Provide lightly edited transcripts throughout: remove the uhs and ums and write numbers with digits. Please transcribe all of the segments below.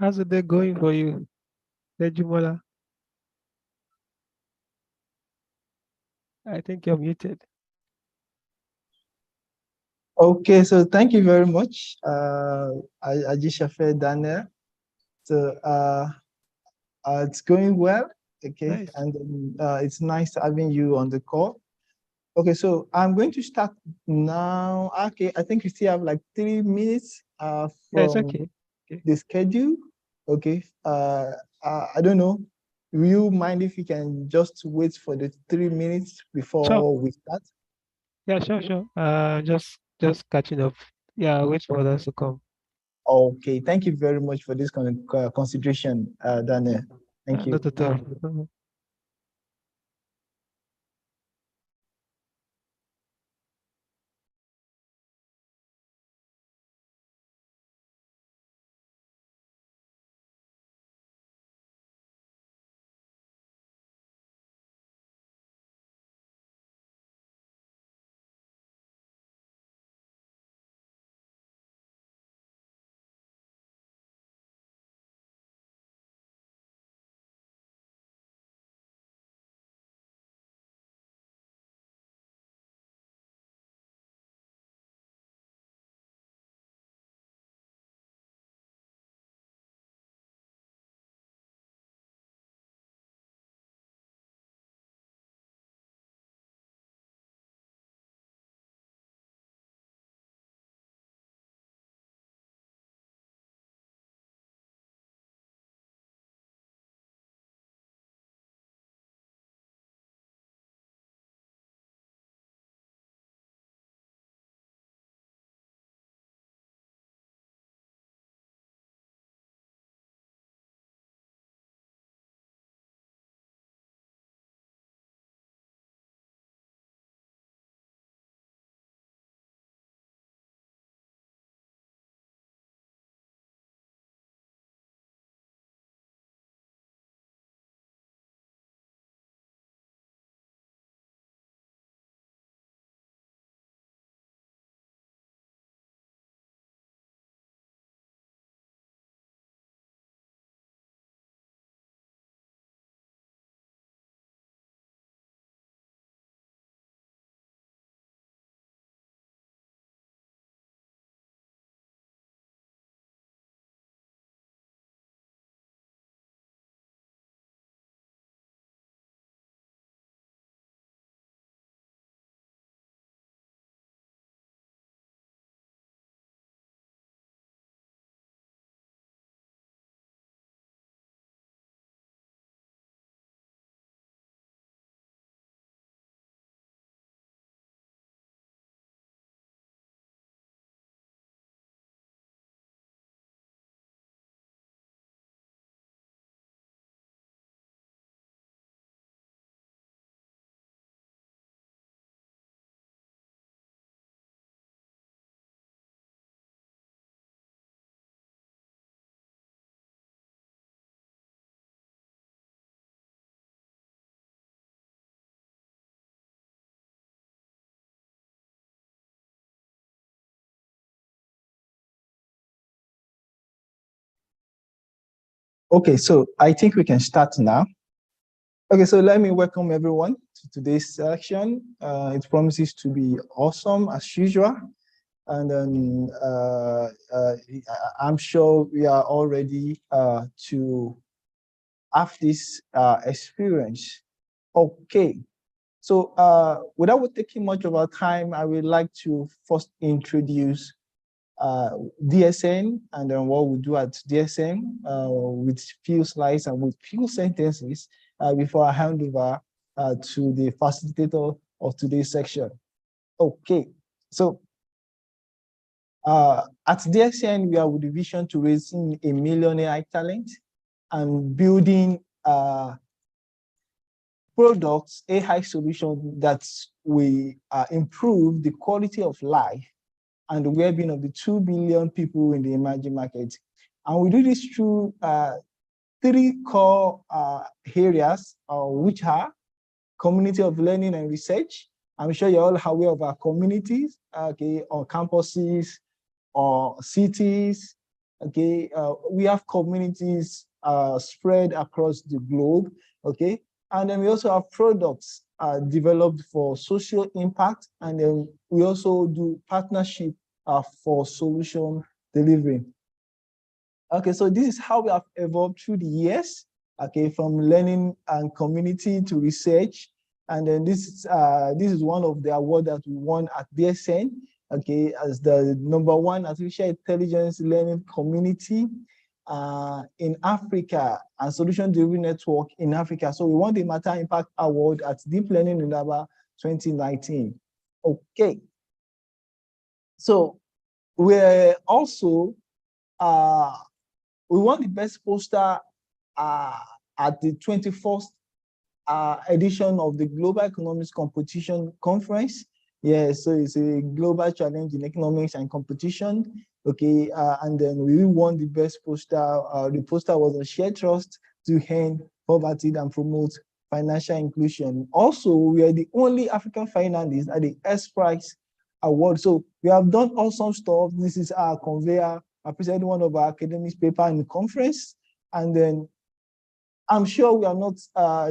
How's the day going for you, Dejumola? I think you're muted. Okay, so thank you very much, Ajishafe Daniel. So it's going well, okay, Nice. and it's nice having you on the call. Okay, so I'm going to start now. Okay, I think we still have like 3 minutes Yeah, it's from okay. Okay. the schedule. Okay, I don't know. Will you mind if you can just wait for the 3 minutes Sure. before we start? Yeah, sure, sure. Just catching up. Yeah, wait for others to come. Okay, thank you very much for this consideration, Daniel. Thank you. Not at all. Okay, so I think we can start now. Okay, so let me welcome everyone to today's session. It promises to be awesome as usual. And then I'm sure we are all ready to have this experience. Okay, so without taking much of our time, I would like to first introduce DSN and then what we do at DSN with few slides and with few sentences before I hand over to the facilitator of today's section. Okay, so at DSN, we are with the vision to raising a million AI talent and building products, AI solutions that will improve the quality of life and the well-being of the 2 billion people in the emerging market. And we do this through 3 core areas, which are community of learning and research. I'm sure you're all aware of our communities, okay, on campuses or cities, Okay, we have communities spread across the globe. Okay, and then we also have products developed for social impact, and then we also do partnership for solution delivery. Okay, so this is how we have evolved through the years. Okay, from learning and community to research, and then this is one of the awards that we won at BSN. Okay, as the #1 artificial intelligence learning community in Africa and solution delivery network in Africa. So we won the Matter Impact Award at Deep Learning Unaba 2019. Okay, so we're also we won the best poster at the 21st edition of the Global Economics Competition Conference. Yeah, so it's a global challenge in economics and competition. Okay, and then we won the best poster. The poster was on shared trust to end poverty and promote financial inclusion. Also, we are the only African finalists at the S Prize Award. So we have done awesome stuff. This is our conveyor. I presented one of our academics paper in the conference, and then I'm sure we are not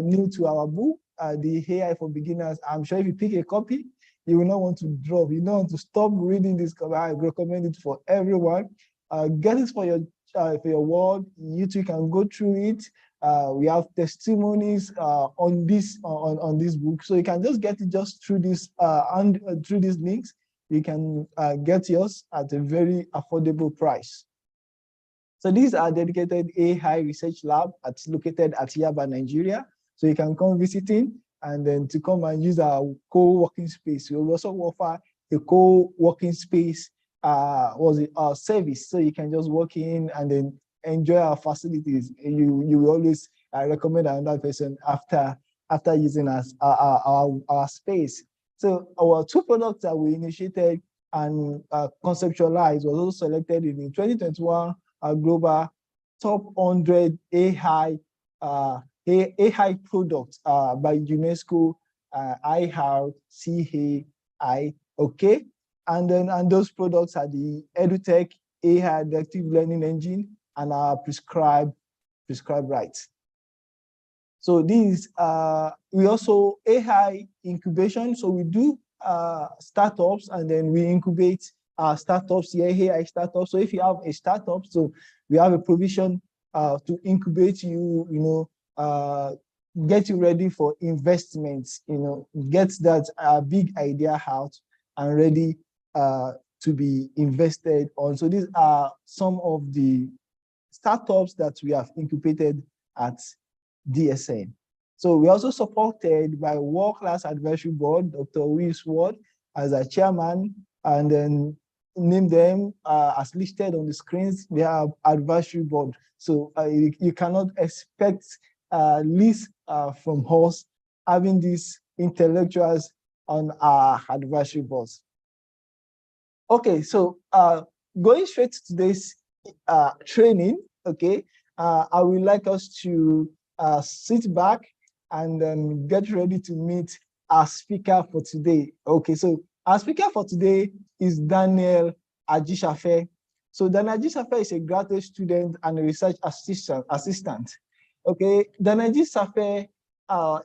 new to our book, the AI for Beginners. I'm sure if you pick a copy, you will not want to drop. You don't want to stop reading this copy. I recommend it for everyone. Get it for your world. You too can go through it. We have testimonies on this book, so you can just get it just through this and through these links. You can get yours at a very affordable price. So these are dedicated AI research lab located at Yaba, Nigeria. So you can come visiting and then to come and use our co-working space. We also offer a co-working space service. So you can just walk in and then enjoy our facilities. You will always recommend another person after using our space. So our 2 products that we initiated and conceptualized was also selected in the 2021 global top 100 AI products by UNESCO IRCAI. Okay, and those products are the EduTech AI Adaptive Learning Engine and our prescribed rights. So these we also AI incubation. So we do startups and then we incubate startups, AI startups. So if you have a startup, so we have a provision to incubate you, get you ready for investments, get that big idea out and ready to be invested on. So these are some of the startups that we have incubated at DSN. So we also supported by world-class advisory board, Dr. Willis Ward as our chairman, and then name them as listed on the screens. They have advisory board. So you cannot expect least from us having these intellectuals on our advisory boards. Okay, so going straight to today's training, okay, I would like us to sit back and then get ready to meet our speaker for today. Okay, so our speaker for today is Daniel Ajisafe. So Daniel Ajisafe is a graduate student and a research assistant. Okay, Daniel Ajisafe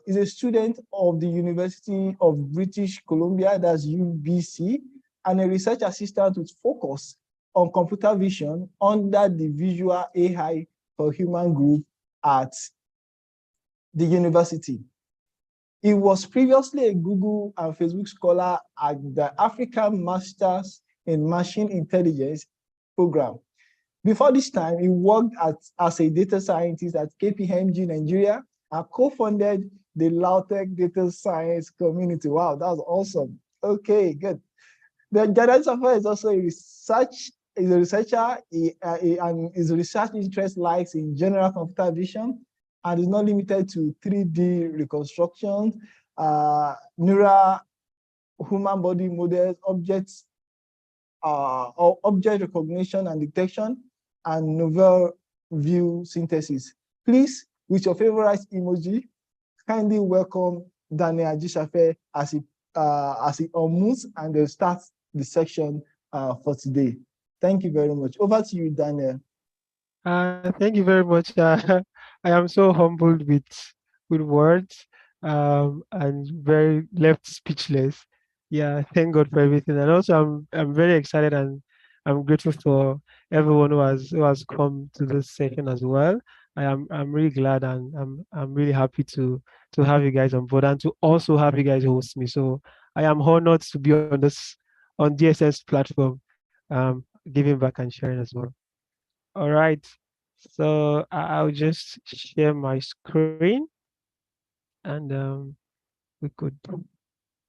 is a student of the University of British Columbia, that's UBC, and a research assistant with focus on computer vision under the Visual AI for Human group at the university. He was previously a Google and Facebook scholar at the African Masters in Machine Intelligence program. Before this time, he worked as a data scientist at KPMG Nigeria and co-founded the Lautech Data Science Community. Wow, that's awesome. Okay, good. The Daniel Ajisafe is also a researcher, and his research interest lies in general computer vision and is not limited to 3D reconstruction, neural human body models, objects, or object recognition and detection, and novel view synthesis. Please, with your favorite emoji, kindly welcome Daniel Ajisafe as he unmutes and then start the section for today. Thank you very much. Over to you, Daniel. Thank you very much. I am so humbled with words, and very left speechless. Yeah, thank God for everything, and also I'm very excited, and I'm grateful for everyone who has come to this session as well. I'm really glad, and I'm really happy to have you guys on board, and to also have you guys host me. So I am honored to be on DSS platform, giving back and sharing as well. All right. So I'll just share my screen, and we could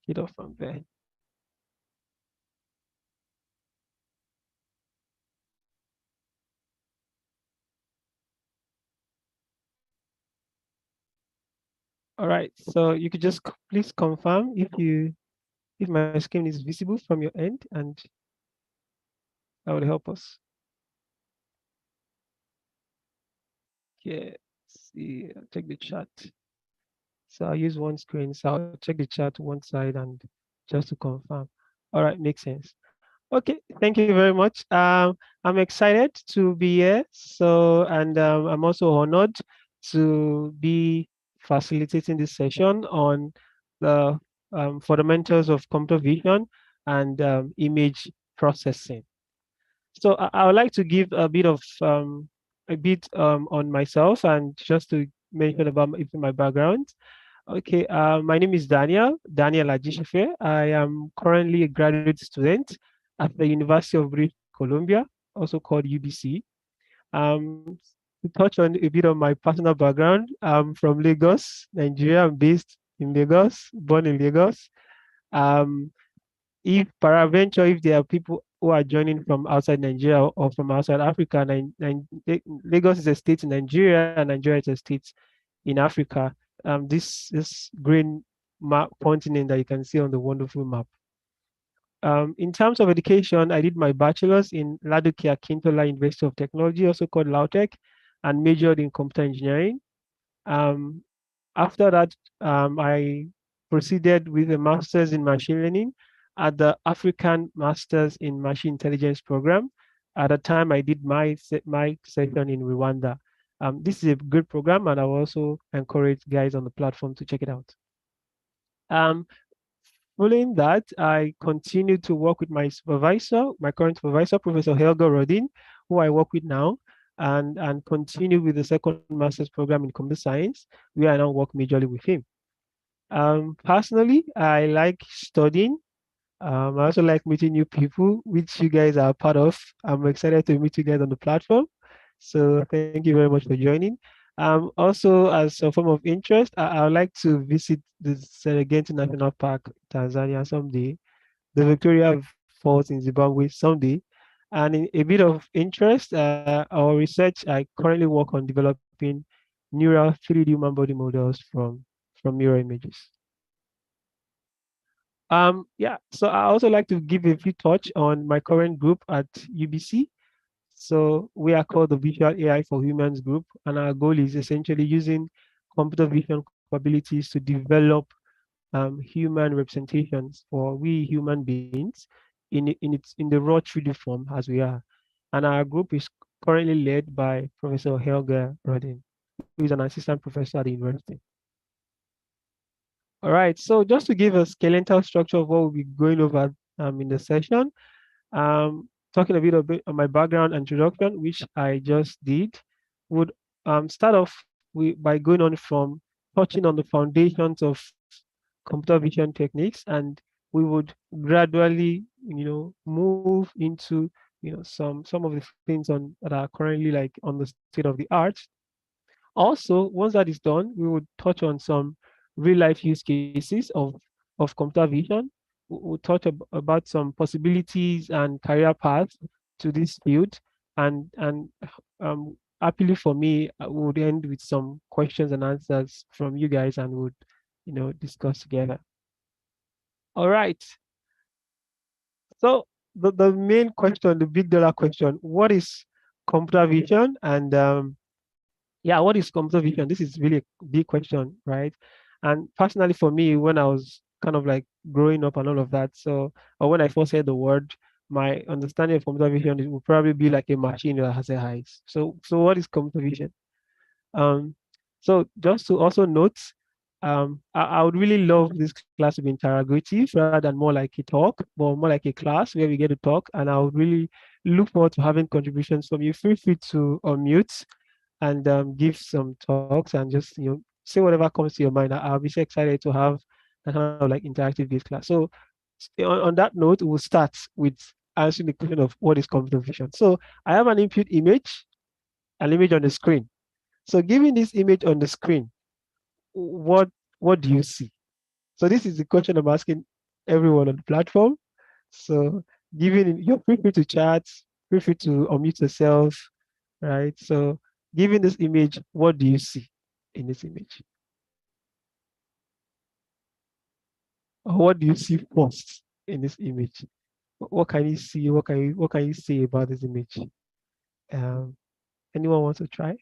get off from there. All right. So you could just please confirm if my screen is visible from your end, and that would help us. Okay. See, I'll check the chat. So I'll use one screen. So I'll check the chat one side and just to confirm. All right, makes sense. Okay, thank you very much. I'm excited to be here. So, and I'm also honored to be facilitating this session on the fundamentals of computer vision and image processing. So, I would like to give a bit on myself, and just to mention about my background. Okay, my name is Daniel Ajishefe. I am currently a graduate student at the University of British Columbia, also called UBC. Um, to touch on a bit of my personal background, I'm from Lagos, Nigeria. I'm based in Lagos, born in Lagos. Um, if peradventure, if there are people who are joining from outside Nigeria or from outside Africa, Lagos is a state in Nigeria, and Nigeria is a state in Africa. This green map continent that you can see on the wonderful map. In terms of education, I did my bachelor's in Ladoke Akintola University of Technology, also called LAUTECH, and majored in computer engineering. Um, After that, I proceeded with a master's in machine learning at the African Masters in Machine Intelligence program. At the time, I did my session in Rwanda. This is a good program, and I will also encourage guys on the platform to check it out. Um, Following that, I continued to work with my supervisor, my current supervisor, Professor Helga Rodin, who I work with now, and continue with the second master's program in computer science, where I now work majorly with him. Personally, I like studying. I also like meeting new people, which you guys are part of. I'm excited to meet you guys on the platform. So thank you very much for joining. Also, as a form of interest, I would like to visit the Serengeti National Park, Tanzania someday, the Victoria Falls in Zimbabwe someday. And in a bit of interest, our research, I currently work on developing neural 3D human body models from mirror images. Yeah, so I also like to give a few touch on my current group at UBC. So we are called the Visual AI for Humans group, and our goal is essentially using computer vision capabilities to develop human representations for we human beings in the raw 3D form as we are. And our group is currently led by Professor Helga Rodin, who is an assistant professor at the university. All right, so just to give a skeletal structure of what we'll be going over in the session, talking a bit on my background introduction, which I just did, would start off by going on from touching on the foundations of computer vision techniques, and we would gradually, move into, some of the things on that are currently like on the state of the art. Also, once that is done, we would touch on some real life use cases of computer vision. We'll touch about some possibilities and career paths to this field. And happily for me, I would end with some questions and answers from you guys, and would, discuss together. All right. So the main question, the big dollar question, what is computer vision? And yeah, what is computer vision? This is really a big question, right? And personally, for me, when I was kind of like growing up and all of that, so or when I first heard the word, my understanding of computer vision will probably be like a machine that has a eyes. So what is computer vision? Um, so just to also note, I would really love this class to be interrogative rather than more like a talk, but more like a class where we get to talk. And I would really look forward to having contributions from you. Feel free to unmute and give some talks and just say whatever comes to your mind. I'll be so excited to have that kind of like interactive based class. So on that note, we'll start with answering the question of what is computer vision. So I have an input image, an image on the screen. So given this image on the screen, what what do you see? So this is the question I'm asking everyone on the platform. So given you're free to chat, free to unmute yourself, right? So given this image, what do you see in this image? Or what do you see first in this image? What can you see? What can you say about this image? Um, anyone wants to try?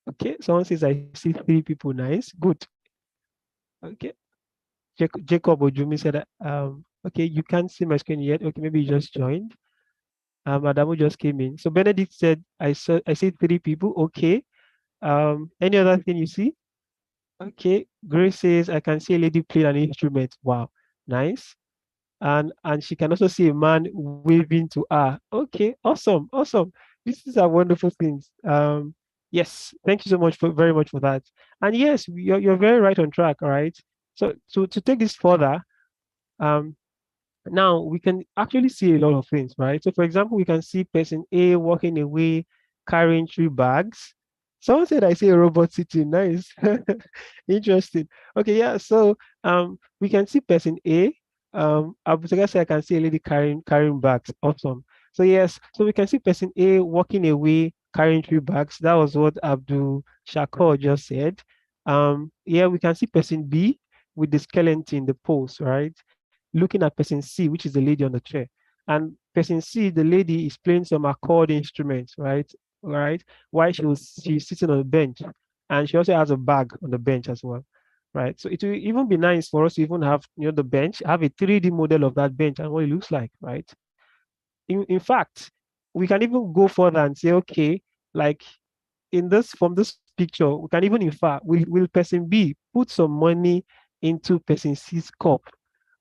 Okay, someone says I see three people. Nice, good. Okay, Jacob Ojumi said that, okay, you can't see my screen yet. Okay, maybe you just joined. Adamu just came in. So Benedict said, I see three people. Okay. Any other thing you see? Okay. Grace says, I can see a lady playing an instrument. Wow, nice. And she can also see a man waving to her. Okay, awesome, awesome. These are wonderful things. Yes, thank you so much for very much for that. And yes, you're very right on track. All right. So to take this further, um, now we can actually see a lot of things, right? So for example, we can see person A walking away carrying 3 bags. Someone said I see a robot sitting. Nice. Interesting. Okay, yeah. So we can see person A. I was gonna say I can see a lady carrying bags. Awesome. So yes, so we can see person A walking away carrying 3 bags. That was what Abdul Shakur just said. Yeah, we can see person B with the skeleton, the pose, right? Looking at person C, which is the lady on the chair. And person C, the lady is playing some accord instruments, right? Right. While she's sitting on the bench. And she also has a bag on the bench as well. Right. So it will even be nice for us to even have, the bench, have a 3D model of that bench and what it looks like, right? In fact, we can even go further and say, okay, like in this from this picture, we can even infer will person B put some money into person C's cup,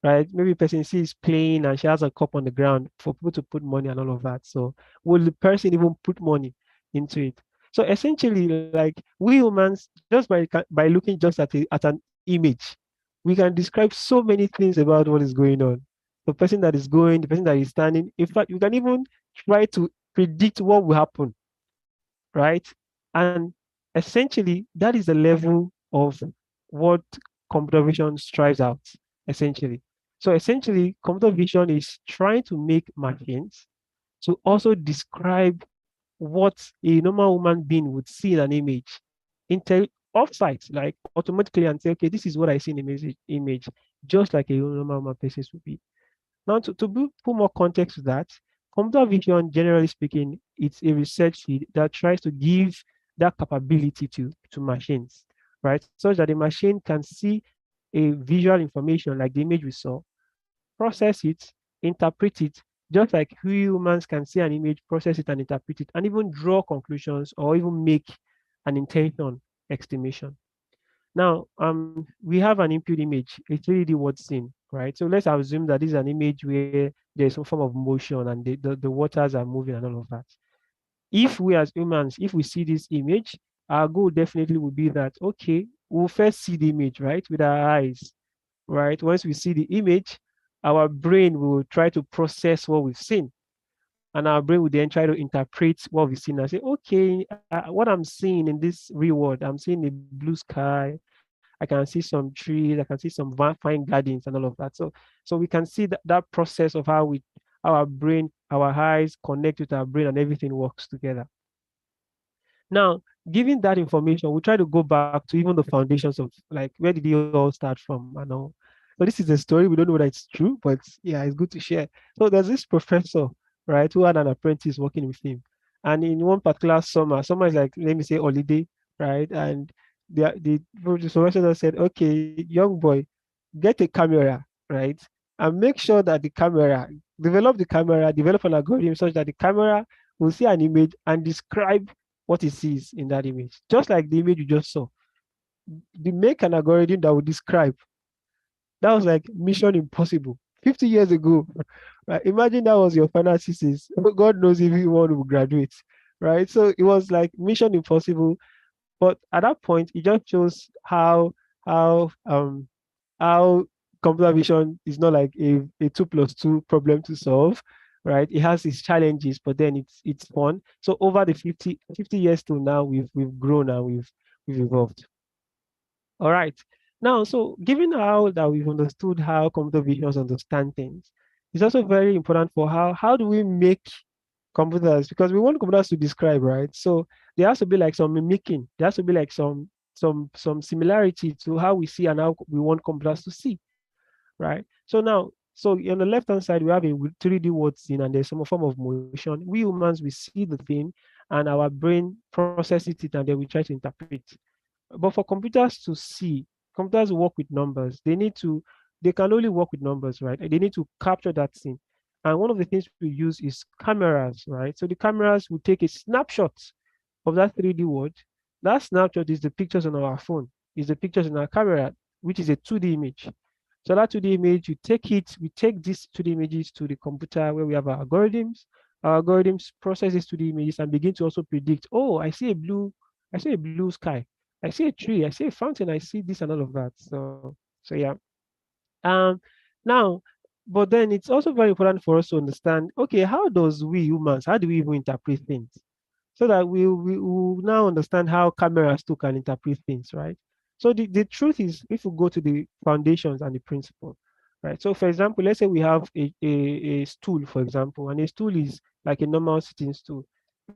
right? Maybe person C is playing and she has a cup on the ground for people to put money and all of that. So will the person even put money into it? So essentially, like we humans, just by looking just at an image, we can describe so many things about what is going on. The person that is going, the person that is standing. In fact, you can even try to predict what will happen, right? And essentially, that is the level of what computer vision strives out, essentially. So essentially, computer vision is trying to make machines to also describe what a normal human being would see in an image, intel offsite, like automatically, and say, okay, this is what I see in image, just like a normal human person would be. Now, put more context to that, computer vision, generally speaking, it's a research field that tries to give that capability to machines, right? Such that the machine can see a visual information like the image we saw, process it, interpret it, just like we humans can see an image, process it and interpret it, and even draw conclusions or even make an intention estimation. Now, we have an input image, a 3D word scene, right? So let's assume that this is an image where there's some form of motion and the waters are moving and all of that. If we as humans, if we see this image, our goal definitely would be that, okay, we'll first see the image, right, with our eyes, right? Once we see the image, our brain will try to process what we've seen. And our brain will then try to interpret what we've seen and say, okay, what I'm seeing in this real world, I'm seeing a blue sky, I can see some trees, I can see some fine gardens and all of that. So we can see that process of our brain, our eyes connect with our brain and everything works together. Now, given that information, we try to go back to even the foundations of like where did it all start from and all. So this is a story. We don't know whether it's true, but yeah, it's good to share. So there's this professor, right, who had an apprentice working with him. And in one particular summer is like, let me say, holiday, right? And the supervisor said, okay, young boy, get a camera, right? And make sure that the camera, develop an algorithm such that the camera will see an image and describe what it sees in that image, just like the image you just saw. The make an algorithm that will describe. That was like mission impossible 50 years ago. Right? Imagine that was your final thesis. God knows if you want to graduate, right? So it was like mission impossible. But at that point, it just shows how how computer vision is not like a 2 plus 2 problem to solve, right? It has its challenges, but then it's fun. So over the 50 years till now, we've grown and we've evolved. All right. Now, so given how that we've understood how computer visions understand things, it's also very important for how do we make computers, because we want computers to describe, right? So there has to be like some mimicking. There has to be like some similarity to how we see and how we want computers to see, right? So now, so on the left hand side we have a 3D word scene and there's some form of motion. We humans, we see the thing and our brain processes it and then we try to interpret. But for computers to see, computers work with numbers. They can only work with numbers, right? And they need to capture that scene. And one of the things we use is cameras, right? So the cameras will take a snapshot of that 3D world. That snapshot is the pictures on our phone, is the pictures in our camera, which is a 2D image. So that 2D image, we take these 2D images to the computer where we have our algorithms. Our algorithms process these 2D images and begin to also predict, oh, I see a blue sky. I see a tree, I see a fountain, I see this and all of that. So yeah. Um now, but then it's also very important for us to understand, okay, how does we humans, how do we even interpret things? So that we will now understand how cameras too can interpret things, right? So the truth is, if we go to the foundations and the principle, right? So for example, let's say we have a stool, for example, and a stool is like a normal sitting stool,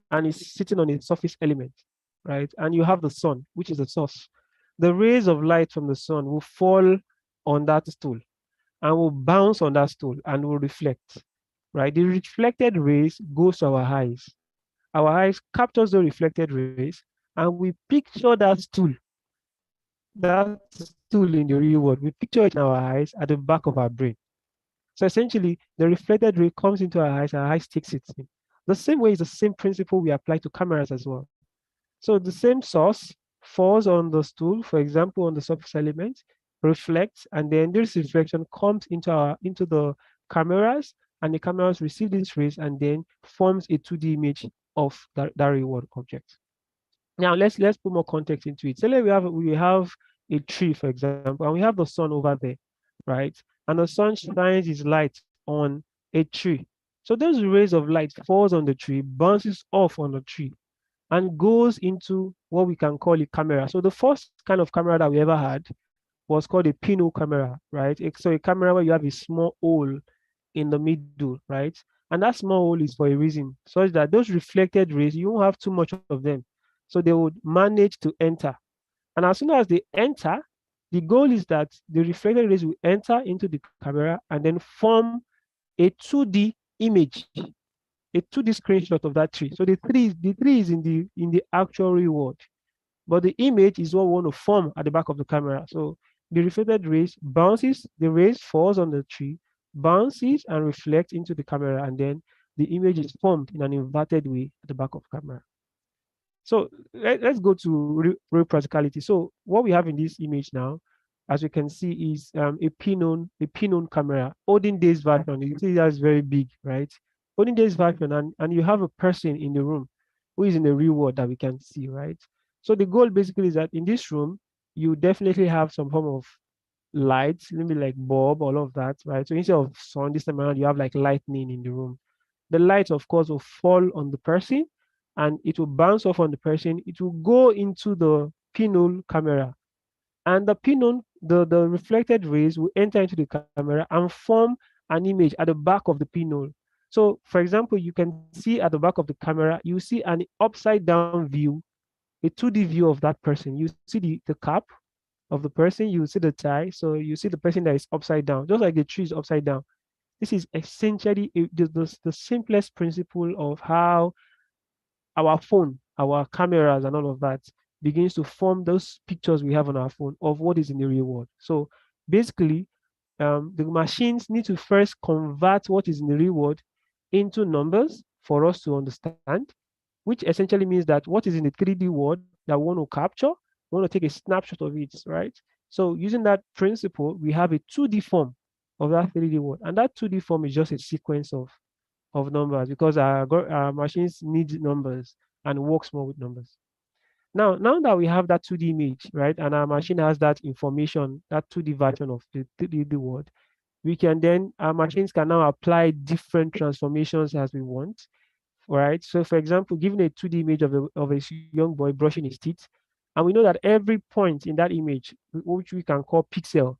and it's sitting on a surface element, right? And you have the sun, which is the source. The rays of light from the sun will fall on that stool and will bounce on that stool and will reflect, right? The reflected rays goes to our eyes. Our eyes captures the reflected rays and we picture that stool, that stool in the real world. We picture it in our eyes at the back of our brain. So essentially, the reflected ray comes into our eyes takes it in. The same way is the same principle we apply to cameras as well. So the same source falls on the stool, for example, on the surface element, reflects, and then this reflection comes into the cameras, and the cameras receive these rays and then forms a 2D image of that reward object. Now let's put more context into it. So let we have a tree, for example, and we have the sun over there, right? And the sun shines its light on a tree. So those rays of light falls on the tree, bounces off on the tree, and goes into what we can call a camera. So the first kind of camera that we ever had was called a pinhole camera, right? So a camera where you have a small hole in the middle, right? And that small hole is for a reason, such that those reflected rays, you won't have too much of them. So they would manage to enter. And as soon as they enter, the goal is that the reflected rays will enter into the camera and then form a 2D image, a 2D screenshot of that tree. So the tree is in the actual real world, but the image is what we want to form at the back of the camera. So the reflected rays bounces, the rays falls on the tree, bounces and reflects into the camera, and then the image is formed in an inverted way at the back of camera. So let's go to real practicality. So what we have in this image now, as we can see, is a Pinon camera, olden days version. You see that's very big, right? Olden days version, and you have a person in the room who is in the real world that we can see, right? So the goal basically is that in this room, you definitely have some form of lights, maybe like bulb, all of that, right? So instead of sun this time around, you have like lightning in the room. The light, of course, will fall on the person and it will bounce off on the person. It will go into the pinhole camera. And the reflected rays will enter into the camera and form an image at the back of the pinhole. So, for example, you can see at the back of the camera, you see an upside down view, a 2D view of that person. You see the cap of the person, you see the tie. So you see the person that is upside down, just like the tree is upside down. This is essentially the simplest principle of how our phone, our cameras, and all of that begins to form those pictures we have on our phone of what is in the real world. So basically, the machines need to first convert what is in the real world into numbers for us to understand, which essentially means that what is in the 3D world that we want to capture, we want to take a snapshot of it, right? So using that principle, we have a 2D form of that 3D world, and that 2D form is just a sequence of numbers because our machines need numbers and works more with numbers. Now that we have that 2D image, right, and our machine has that information, that 2D version of the 3D world, we can then, our machines can now apply different transformations as we want, right? So, for example, given a 2D image of a young boy brushing his teeth, and we know that every point in that image, which we can call pixel,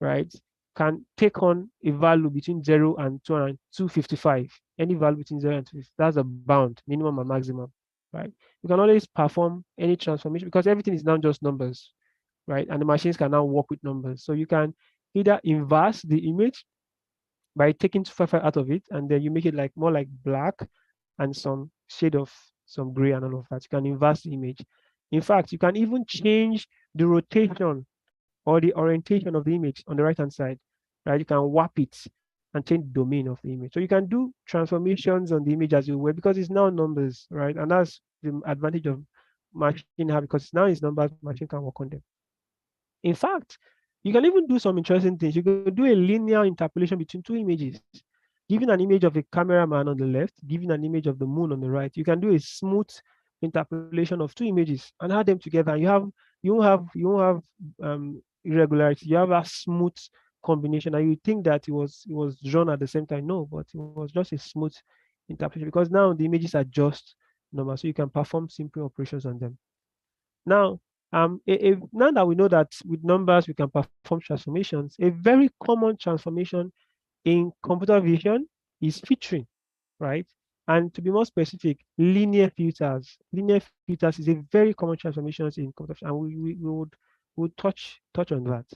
right, can take on a value between 0 and 255. Any value between 0 and 250, that's a bound, minimum and maximum, right? You can always perform any transformation because everything is now just numbers, right? And the machines can now work with numbers. So you can either inverse the image by taking 255 out of it, and then you make it like more like black and some shade of some gray and all of that. You can inverse the image. In fact, you can even change the rotation or the orientation of the image on the right hand side, right? You can warp it and change the domain of the image. So you can do transformations on the image as you will because it's now numbers, right? And that's the advantage of machine have because now it's numbers, machine can work on them. In fact, you can even do some interesting things. You can do a linear interpolation between two images, giving an image of a cameraman on the left, giving an image of the moon on the right. You can do a smooth interpolation of two images and add them together. And you won't have irregularity. You have a smooth combination, and you think that it was drawn at the same time. No, but it was just a smooth interpolation because now the images are just normal, so you can perform simple operations on them. Now, now that we know that with numbers we can perform transformations, a very common transformation in computer vision is featuring, right? And to be more specific, linear filters. Linear filters is a very common transformations in computer vision, and we would touch on that.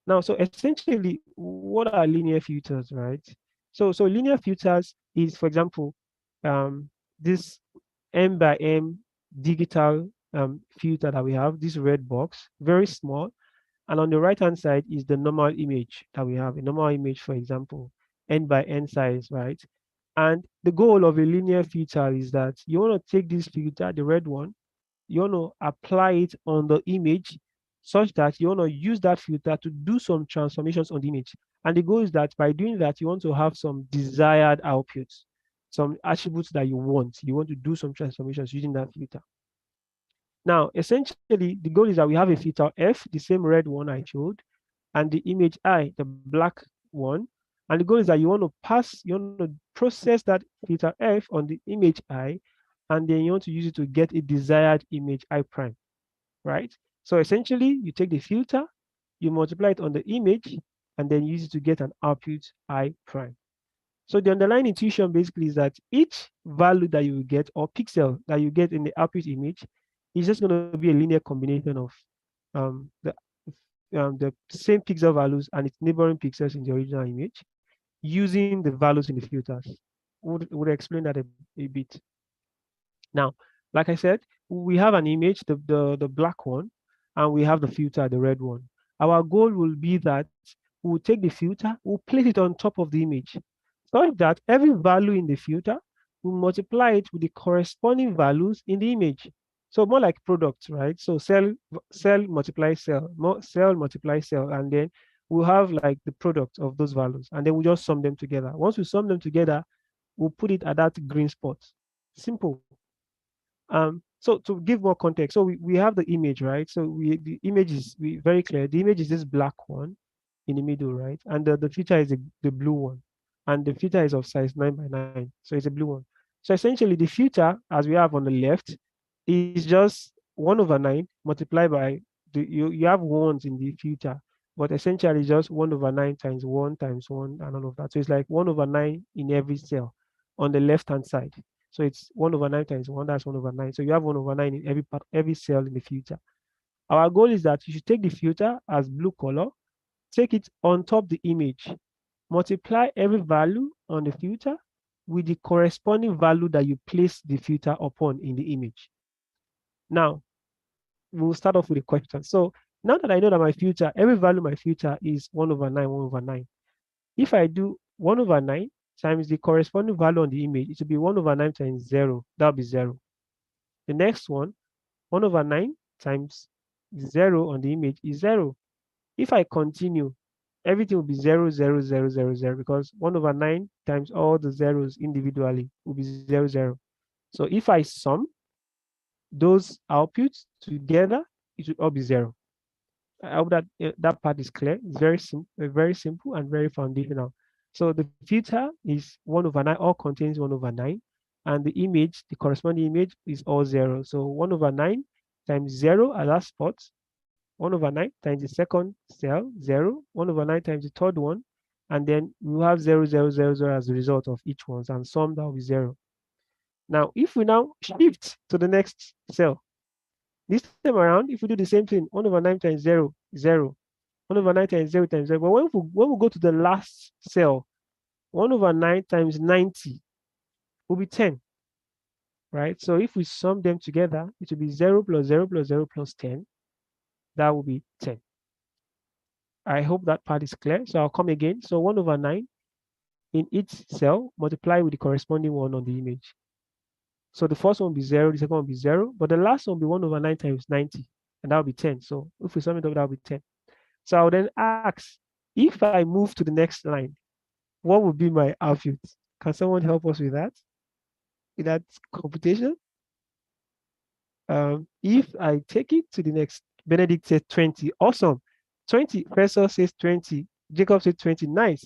Now, so essentially, what are linear filters, right? So linear filters is, for example, this M by M digital filter that we have, this red box, very small. And on the right hand side is the normal image that we have, a normal image, for example, N by N size, right? And the goal of a linear filter is that you want to take this filter, the red one, you want to apply it on the image such that you want to use that filter to do some transformations on the image. And the goal is that by doing that, you want to have some desired outputs, some attributes that you want. You want to do some transformations using that filter. Now, essentially, the goal is that we have a filter F, the same red one I showed, and the image I, the black one. And the goal is that you want to process that filter F on the image I, and then you want to use it to get a desired image I prime, right? So essentially, you take the filter, you multiply it on the image, and then use it to get an output I prime. So the underlying intuition basically is that each value that you will get or pixel that you get in the output image is just going to be a linear combination of the same pixel values and its neighboring pixels in the original image using the values in the filters. Would explain that a bit. Now, like I said, we have an image, the black one, and we have the filter, the red one. Our goal will be that we'll take the filter, we'll place it on top of the image, such that every value in the filter will multiply it with the corresponding values in the image. So more like products, right? So cell multiply cell, cell multiply cell, and then we'll have like the product of those values, and then we just sum them together. Once we sum them together, we'll put it at that green spot. Simple. So to give more context, so we have the image, right? So the image is very clear. The image is this black one in the middle, right? And the filter is the blue one. And the filter is of size 9 by 9. So it's a blue one. So essentially the filter, as we have on the left, is just 1/9 multiplied by you have ones in the filter, but essentially just 1/9 times 1 and all of that. So it's like 1/9 in every cell on the left hand side. So it's 1/9 times 1, that's 1/9. So you have 1/9 in every part, every cell in the filter. Our goal is that you should take the filter as blue color, take it on top the image, multiply every value on the filter, with the corresponding value that you place the filter upon in the image. Now, we'll start off with a question. So now that I know that my filter, every value my filter is 1 over 9, 1 over 9. If I do 1 over 9 times the corresponding value on the image, it will be 1 over 9 times 0. That'll be 0. The next one, 1 over 9 times 0 on the image is 0. If I continue, everything will be 0, 0, 0, 0, 0, because 1 over 9 times all the zeros individually will be 0, 0. So if I sum those outputs together, it will all be 0. I hope that that part is clear. It's very simple and very foundational. So the filter is 1 over 9, all contains 1 over 9, and the image, the corresponding image, is all 0. So 1 over 9 times 0 at that spot, 1 over 9 times the second cell, 0, 1 over 9 times the third one, and then we have 0, 0, 0, 0 as a result of each one, and sum that will be 0. Now, if we now shift to the next cell, this time around, if we do the same thing, 1 over 9 times 0, 0, 1 over 9 times 0 times 0, but when we go to the last cell, 1 over 9 times 90 will be 10, right? So if we sum them together, it will be 0 plus 0 plus 0 plus 10. That will be 10. I hope that part is clear. So I'll come again. So 1 over 9 in each cell, multiply with the corresponding one on the image. So the first one will be 0, the second one will be 0, but the last one will be 1 over 9 times 90, and that will be 10. So if we sum it up, that will be 10. So I'll then ask, if I move to the next line, what would be my output? Can someone help us with that? With that computation? If I take it to the next, Benedict said 20. Awesome. 20. Professor says 20. Jacob said 20. Nice.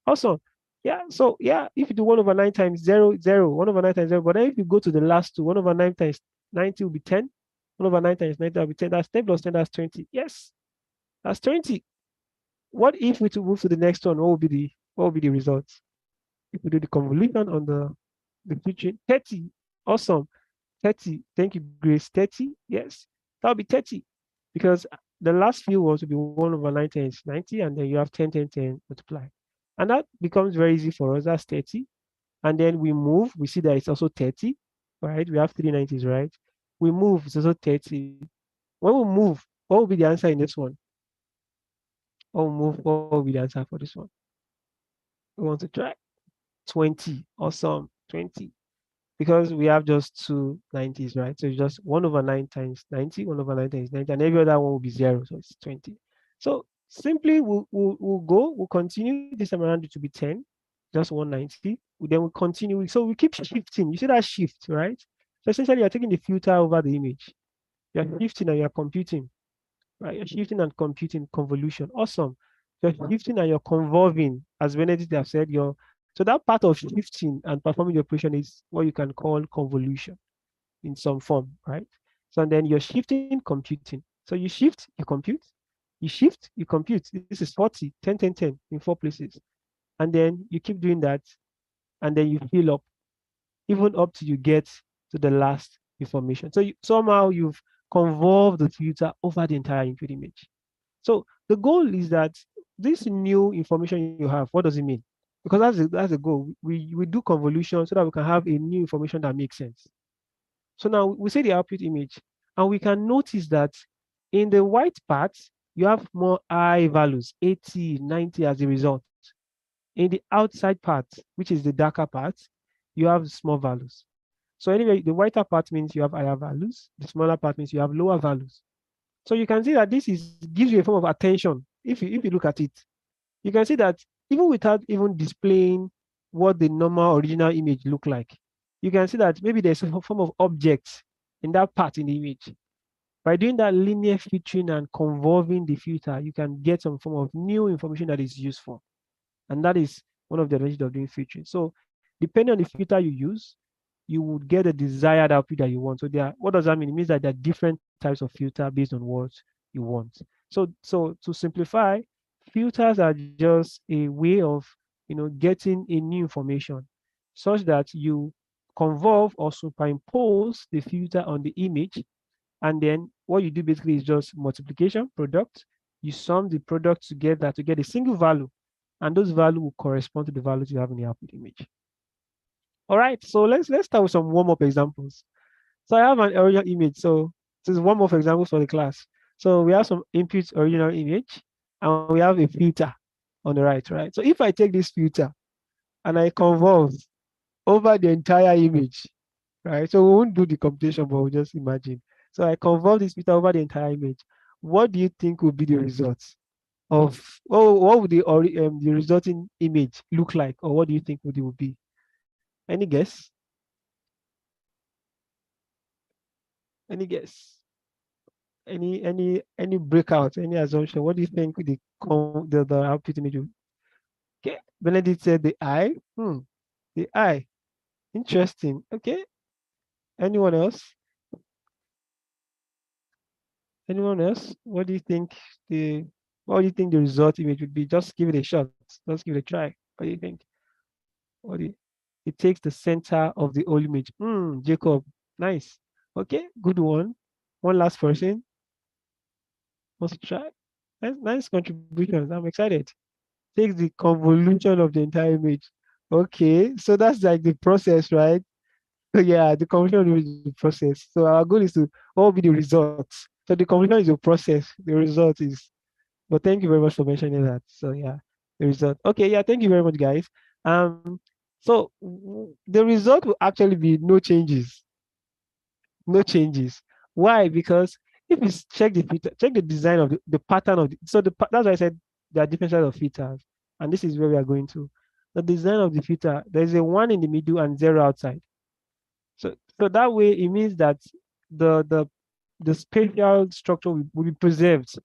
Awesome. Yeah. So yeah, if you do 1 over 9 times 0, 0, 1 over 9 times 0, but then if you go to the last two, 1 over 9 times 90 will be 10. 1 over 9 times 90 will be 10. That's 10 plus 10, that's 20. Yes. That's 20. What if we to move to the next one? What will be the results? If we do the convolution on the feature, 30. Awesome. 30. Thank you, Grace. 30. Yes. That'll be 30. Because the last few ones will be 1 over 9 times 90, and then you have 10, 10, 10 multiply. And that becomes very easy for us. That's 30. And then we move, we see that it's also 30, right? We have 390s, right? We move, it's also 30. When we move, what will be the answer in this one? What will be the answer for this one? We want to try 20. Awesome. 20. Because we have just two 90s, right? So it's just 1 over 9 times 90, 1 over 9 times 90, and every other one will be 0, so it's 20. So simply we'll continue this time around, it to be 10, just 190. Then we'll continue. So we keep shifting. You see that shift, right? So essentially you're taking the filter over the image. You're shifting and you're computing, right? You're shifting and computing convolution. Awesome. You're shifting and you're convolving, as Benedict have said, so that part of shifting and performing the operation is what you can call convolution in some form, right? So and then you're shifting, computing. So you shift, you compute, you shift, you compute. This is 40, 10, 10, 10 in 4 places. And then you keep doing that, and then you fill up, even up till you get to the last information. So somehow you've convolved the filter over the entire input image. So the goal is that this new information you have, what does it mean? Because that's the goal. We do convolution so that we can have a new information that makes sense. So now we see the output image, and we can notice that in the white part, you have more high values, 80, 90 as a result. In the outside part, which is the darker part, you have small values. So anyway, the whiter part means you have higher values. The smaller part means you have lower values. So you can see that this gives you a form of attention. If you look at it, you can see that even without even displaying what the normal original image look like, you can see that maybe there's a form of object in that part in the image. By doing that linear filtering and convolving the filter, you can get some form of new information that is useful. And that is one of the advantages of doing filtering. So depending on the filter you use, you would get the desired output that you want. So what does that mean? It means that there are different types of filter based on what you want. So to simplify, filters are just a way of getting a new information such that you convolve or superimpose the filter on the image, and then what you do basically is just multiplication, product. You sum the product together to get a single value, and those values will correspond to the values you have in the output image. All right, so let's start with some warm-up examples. So I have an original image. So this is one more examples for the class. So we have some input original image and we have a filter on the right, right? So if I take this filter and I convolve over the entire image, right? So we won't do the computation, but we'll just imagine. So I convolve this filter over the entire image. What do you think will be the results of, oh, what would the resulting image look like? Or what do you think would be? Any guess? Any guess? Any breakout, any assumption? What do you think the output image will? Okay, Benedict said the eye. The eye. Interesting. Okay. Anyone else? Anyone else? The what do you think the result image would be? Just give it a shot. Just give it a try. What do you think? What do you, it takes the center of the whole image. Jacob. Nice. Okay, good one. One last person wants to try. Nice contributions. I'm excited. Takes the convolution of the entire image. Okay, so that's like the process, right? So yeah, the convolution is the process. So our goal is to what will be the results. So the convolution is the process. The result is. But thank you very much for mentioning that. So yeah, the result. Okay, yeah, thank you very much, guys. So the result will actually be no changes. No changes. Why? Because if you check the filter, check the design of the pattern of that's why I said there are different types of filters, and this is where we are going to. The design of the filter, there's a one in the middle and zero outside. So that way it means that the the the spatial structure will be preserved.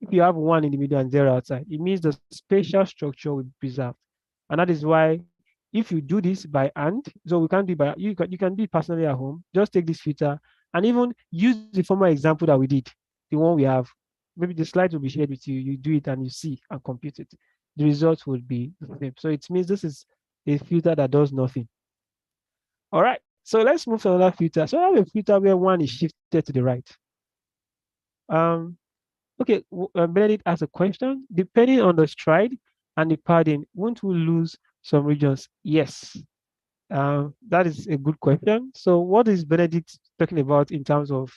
If you have one in the middle and zero outside, it means the spatial structure will be preserved. And that is why if you do this by hand, so we can't do it by you can do it personally at home, just take this filter and even use the former example that we did, the one we have. Maybe the slides will be shared with you. You do it and you see and compute it. The results will be the same. So it means this is a filter that does nothing. All right. So let's move to another filter. So I have a filter where one is shifted to the right. Um, Okay, Benedict asked a question. Depending on the stride and the padding, won't we lose some regions? Yes, that is a good question. So, what is Benedict talking about in terms of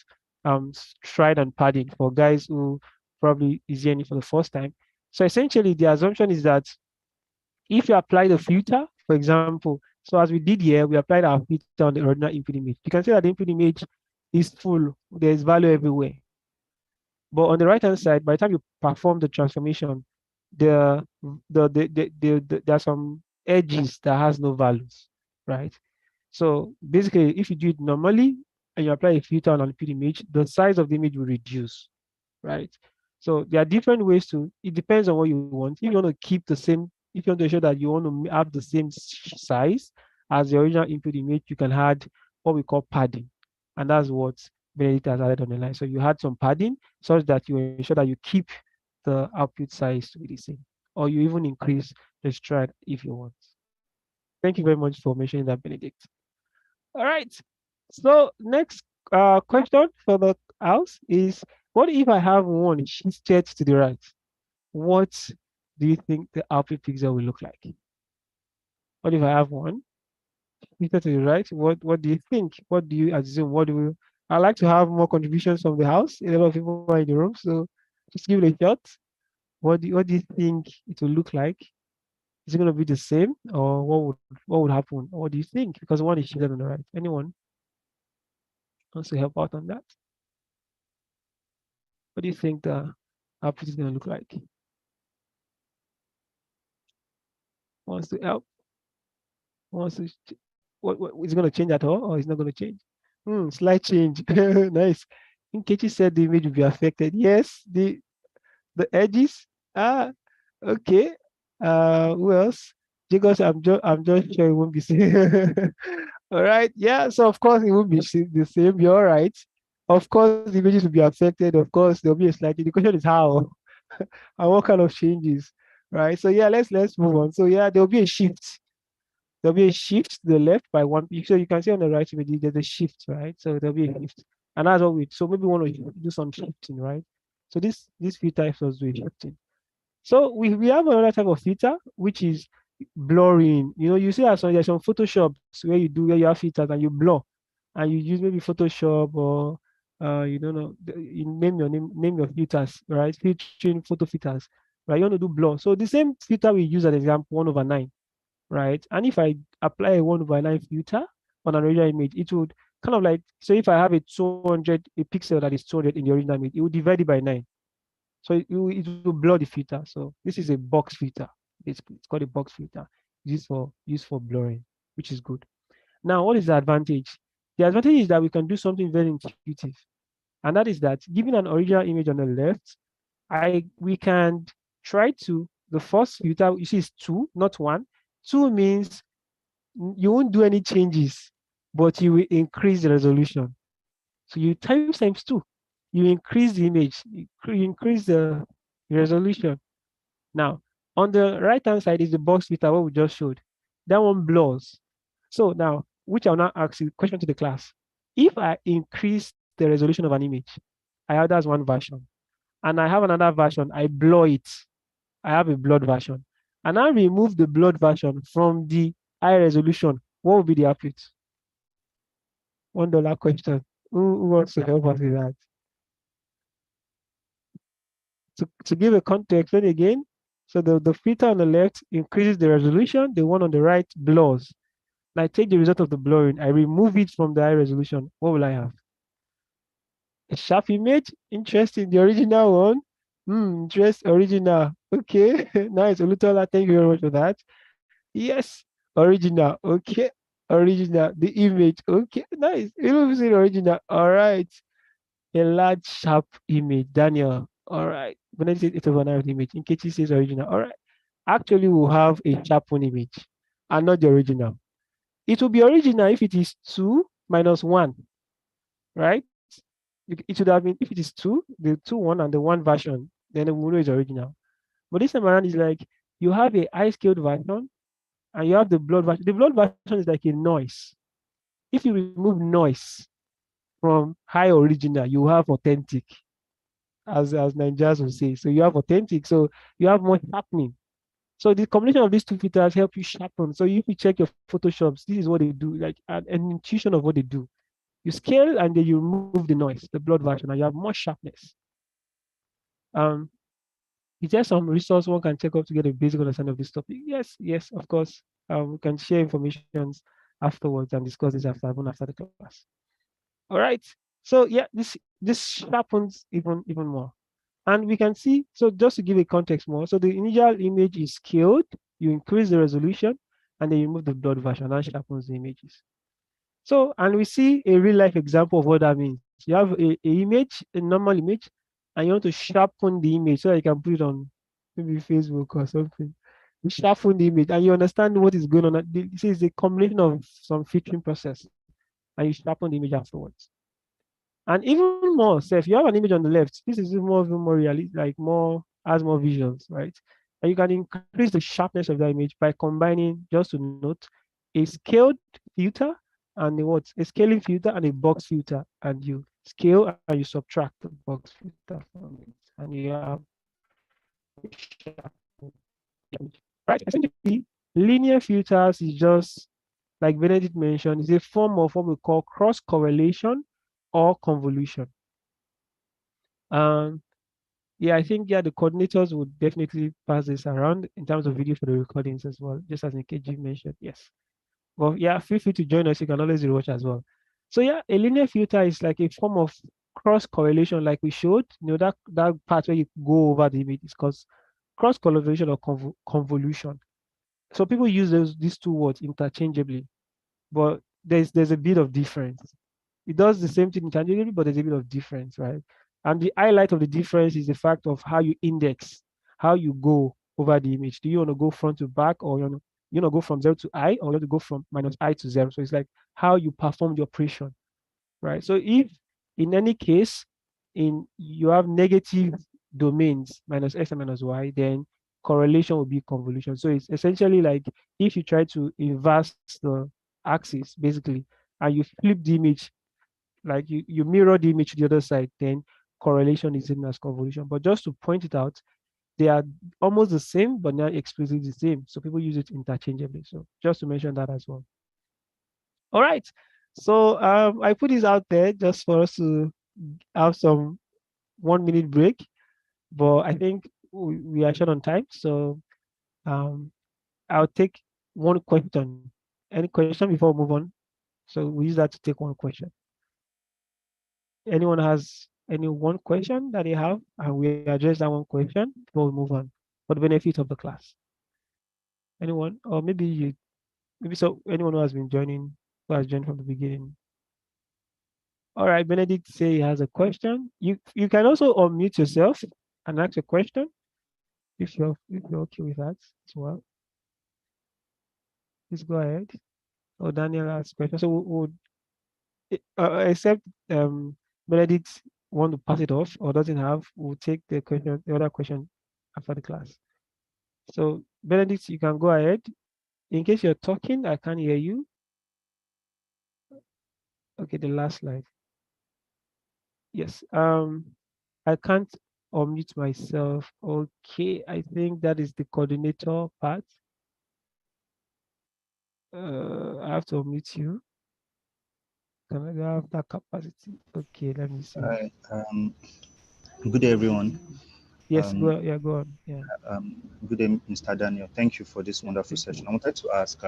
stride and padding for guys who probably is hearing it for the first time? So, essentially, the assumption is that if you apply the filter, for example, so as we did here, we applied our filter on the original input image. You can see that the input image is full. There is value everywhere. But on the right hand side, by the time you perform the transformation, there are some edges that has no values, right? So basically, if you do it normally and you apply a filter on an input image, the size of the image will reduce, right? So there are different ways to. It depends on what you want. If you want to keep the same, if you want to ensure that you want to have the same size as the original input image, you can add what we call padding, and that's what Benedict has added on the line. So you add some padding such that you ensure that you keep the output size to be the same, or you even increase the stride if you want. Thank you very much for mentioning that, Benedict. All right. So next question for the house is, what if I have one shifted to the right? What do you think the output pixel will look like? What if I have one shifted to the right? What do you think? What do you assume? What do you? I like to have more contributions from the house. A lot of people are in the room, so just give it a shot. What do you think it will look like? Is it going to be the same, or what would happen? Or what do you think? Because one is shifted on the right. Anyone wants to help out on that? What do you think the output is going to look like? Wants to help? Wants to? What is it going to change at all, or is not going to change? Slight change. Nice. Nkechi said the image will be affected. Yes, the edges. Ah, okay. Who else? Because I'm just sure it won't be same. All right. Yeah. So of course it won't be the same. You're right. Of course the images will be affected. Of course there'll be a slight. The question is how and what kind of changes, right? So yeah, let's move on. So yeah, there'll be a shift. There'll be a shift to the left by one. So you can see on the right image there's a shift, right? So there'll be a shift, and that's what we. So maybe we want to do some shifting, right? So this filter helps us do a shifting. So we have another type of filter, which is blurring. You see there's some Photoshops where you have filters and you blur, and you use maybe Photoshop or you don't know, you name your filters, right? Filtering photo filters, right? You want to do blur. So the same filter we use as example 1/9, right? And if I apply a 1/9 filter on an original image, it would kind of like, so if I have a pixel that is 200 in the original image, it would divide it by 9. So it will blur the filter. So this is a box filter. It's called a box filter, used for blurring, which is good. Now, what is the advantage? The advantage is that we can do something very intuitive, and that is that given an original image on the left, we can try to, the first filter you see is 2, not 1. 2 means you won't do any changes, but you will increase the resolution. So you times 2, you increase the image, you increase the resolution. Now, on the right hand side is the box filter, what we just showed. That one blurs. So now, which I'll now ask you question to the class. If I increase the resolution of an image, I have that's one version, and I have another version, I blur it. I have a blurred version. And I remove the blurred version from the high resolution. What will be the output? $1 question. Who wants to help us with that? To give a context, then again, so the filter on the left increases the resolution, the one on the right blurs. And I take the result of the blurring, I remove it from the high resolution. What will I have? A sharp image? Interesting. The original one? Original. Okay. Nice. Olutola, thank you very much for that. Yes. Original. Okay. Original. The image. Okay. Nice. You know, original. All right. A large, sharp image. Daniel. All right. When I say it's over an image, in case it says original. All right. Actually, we'll have a sharpened image and not the original. It will be original if it is 2 minus 1, right? It should have been, if it is 2, the 2, 1, and the 1 version, then we will know it's original. But this time around is like you have a high scaled version and you have the blood version. The blood version is like a noise. If you remove noise from high original, you have authentic, as Nigerians will say. So you have authentic. So you have more happening. So the combination of these two filters help you sharpen. So if you check your Photoshops, this is what they do, like an intuition of what they do. You scale and then you remove the noise, the blood version, and you have more sharpness. Um, is there some resource one can check out to get a basic understanding of this topic? Yes, yes, of course. We can share information afterwards and discuss this even after the class. All right. So yeah, this sharpens even more. And we can see, so just to give a context more, so the initial image is scaled, you increase the resolution, and then you move the blood version and sharpens the images. So, and we see a real life example of what that means. You have a image, a normal image, and you want to sharpen the image so that you can put it on maybe Facebook or something. You sharpen the image and you understand what is going on. This is a combination of some filtering process, and you sharpen the image afterwards. And even more, so if you have an image on the left, this is even more realistic, like more has more visuals, right? And you can increase the sharpness of that image by combining, just to note, a scaled filter and a scaling filter and a box filter, and you scale and you subtract the box filter from it, and you have right. Essentially, linear filters is just like Benedict mentioned, is a form of what we call cross correlation or convolution. Um, yeah, I think the coordinators would definitely pass this around in terms of video for the recordings as well, just as Nkeji mentioned. Yes. Well, yeah, feel free to join us. You can always rewatch as well. So yeah, a linear filter is like a form of cross correlation, like we showed. That part where you go over the image is called cross correlation or convolution. So people use these two words interchangeably, but there's a bit of difference. It does the same thing interchangeably, but there's a bit of difference, right? And the highlight of the difference is the fact of how you index, how you go over the image. Do you want to go front to back, or you want to go from 0 to I, or you want to go from -I to 0? So it's like how you perform the operation, right? So if in any case, in you have negative domains -x and -y, then correlation will be convolution. So it's essentially like if you try to inverse the axis, basically, and you flip the image, like you mirror the image to the other side, then correlation is in as convolution. But just to point it out, they are almost the same, but not explicitly the same. So people use it interchangeably. So just to mention that as well. All right. So I put this out there just for us to have some 1 minute break, but I think we are short on time. So um, I'll take one question. Any question before we move on? So we use that to take one question. Anyone has any one question that they have, and we address that one question before we move on for the benefit of the class. Anyone, or maybe so anyone who has been joining, who has joined from the beginning. All right, Benedict say he has a question. You can also unmute yourself and ask a question if you're okay with that as well. Please go ahead. Or Daniel has a question. So except Benedict want to pass it off or doesn't have, we'll take the other question after the class. So Benedict, you can go ahead. In case you're talking, I can't hear you. Okay, the last slide. Yes. I can't unmute myself. Okay, I think that is the coordinator part. I have to unmute you. Can I have that capacity? Okay, let me see. Hi, good day, everyone. Yes, Um, go on. Yeah. Good day, Mr. Daniel. Thank you for this wonderful session. I wanted to ask,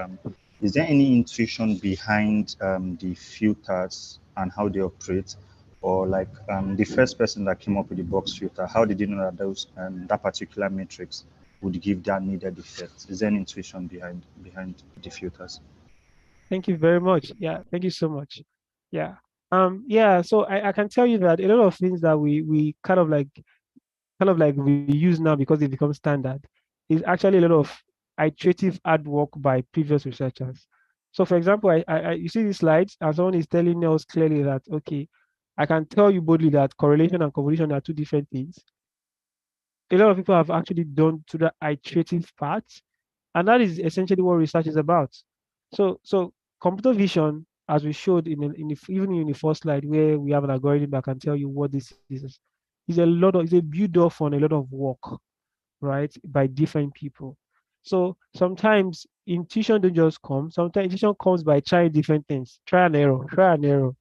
is there any intuition behind the filters and how they operate? Or like the first person that came up with the box filter, how did you know that that particular matrix would give that needed effect? Is there any intuition behind the filters? Thank you very much. Yeah, thank you so much. Yeah. Yeah, so I can tell you that a lot of things that we kind of like we use now because they become standard is actually a lot of iterative hard work by previous researchers. So for example, you see these slides and someone is telling us clearly that okay, I can tell you boldly that correlation and convolution are two different things. A lot of people have actually done to the iterative part, and that is essentially what research is about. So computer vision, as we showed even in the first slide where we have an algorithm that can tell you what this is a lot of it's a build off on a lot of work, right, by different people. So sometimes intuition don't just come. Sometimes intuition comes by trying different things, try and error.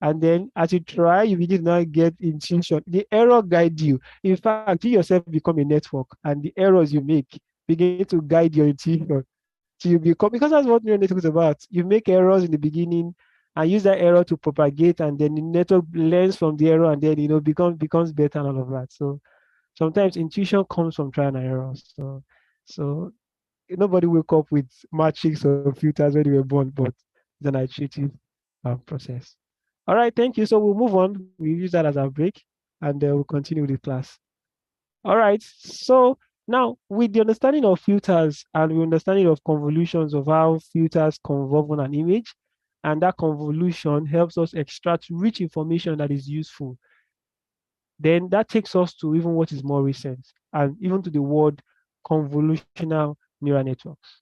And then as you try, you begin to now get intuition. The error guide you. In fact, you yourself become a network, and the errors you make begin to guide your intuition. So you become, because that's what neural network is about. You make errors in the beginning and use that error to propagate, and then the network learns from the error, and then becomes better and all of that. So sometimes intuition comes from trial and error. So nobody woke up with matrix or filters when they were born, but it's an iterative process. All right, thank you. So we'll move on. We use that as our break, and we'll continue with the class. All right. So now, with the understanding of filters and the understanding of convolutions of how filters convolve on an image, and that convolution helps us extract rich information that is useful, then that takes us to even what is more recent, and even to the word convolutional neural networks.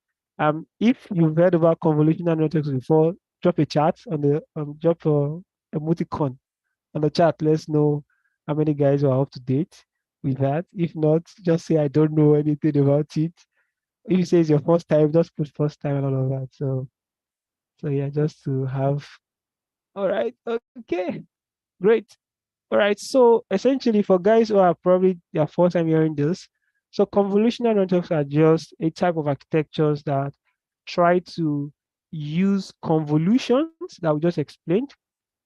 If you've heard about convolutional networks before, drop a chat on the drop a emoticon on the chat. Let's know how many guys are up to date with that. If not, just say I don't know anything about it. If you say it's your first time, just put first time and all of that. So yeah, just to have. All right, okay, great. All right, so essentially for guys who are probably their first time hearing this, so convolutional networks are just a type of architectures that try to use convolutions that we just explained,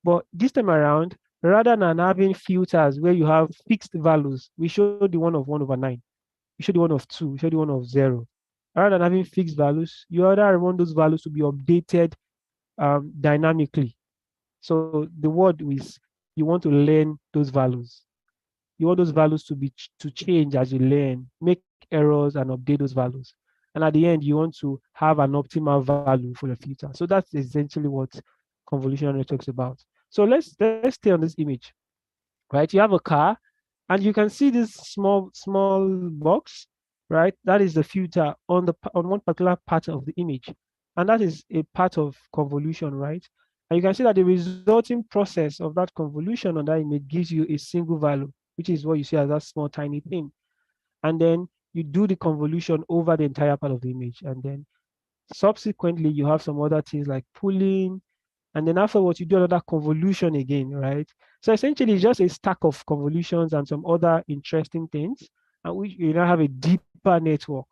but this time around, rather than having filters where you have fixed values, we show the one of 1/9, we show the one of 2, we show the one of 0. Rather than having fixed values, you rather want those values to be updated dynamically. So the word is you want to learn those values. You want those values to change as you learn, make errors and update those values. And at the end, you want to have an optimal value for your filter. So that's essentially what convolutional networks about. So let's stay on this image, right? You have a car, and you can see this small box, right? That is the filter on one particular part of the image, and that is a part of convolution, right? And you can see that the resulting process of that convolution on that image gives you a single value, which is what you see as that small tiny thing. and then you do the convolution over the entire part of the image, and then subsequently you have some other things like pulling, and then afterwards you do another convolution again, right? So essentially it's just a stack of convolutions and some other interesting things, and which you now have a deeper network,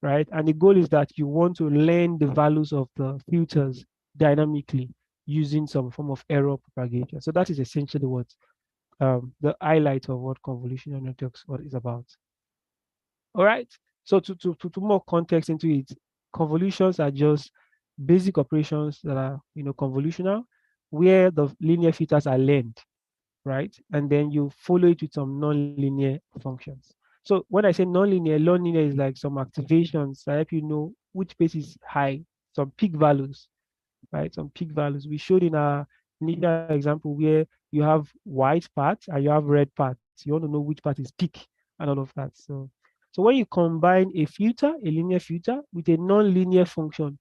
right? And the goal is that you want to learn the values of the filters dynamically using some form of error propagation. So that is essentially what the highlight of what convolutional networks what is about. All right. So to more context into it, convolutions are just basic operations that are convolutional, where the linear filters are learned, right? And then you follow it with some non-linear functions. So when I say non-linear is like some activations that help you know which pace is high, some peak values, right? Some peak values. We showed in our initial example where you have white parts and you have red parts. You want to know which part is peak and all of that. So when you combine a filter, a linear filter, with a non-linear function,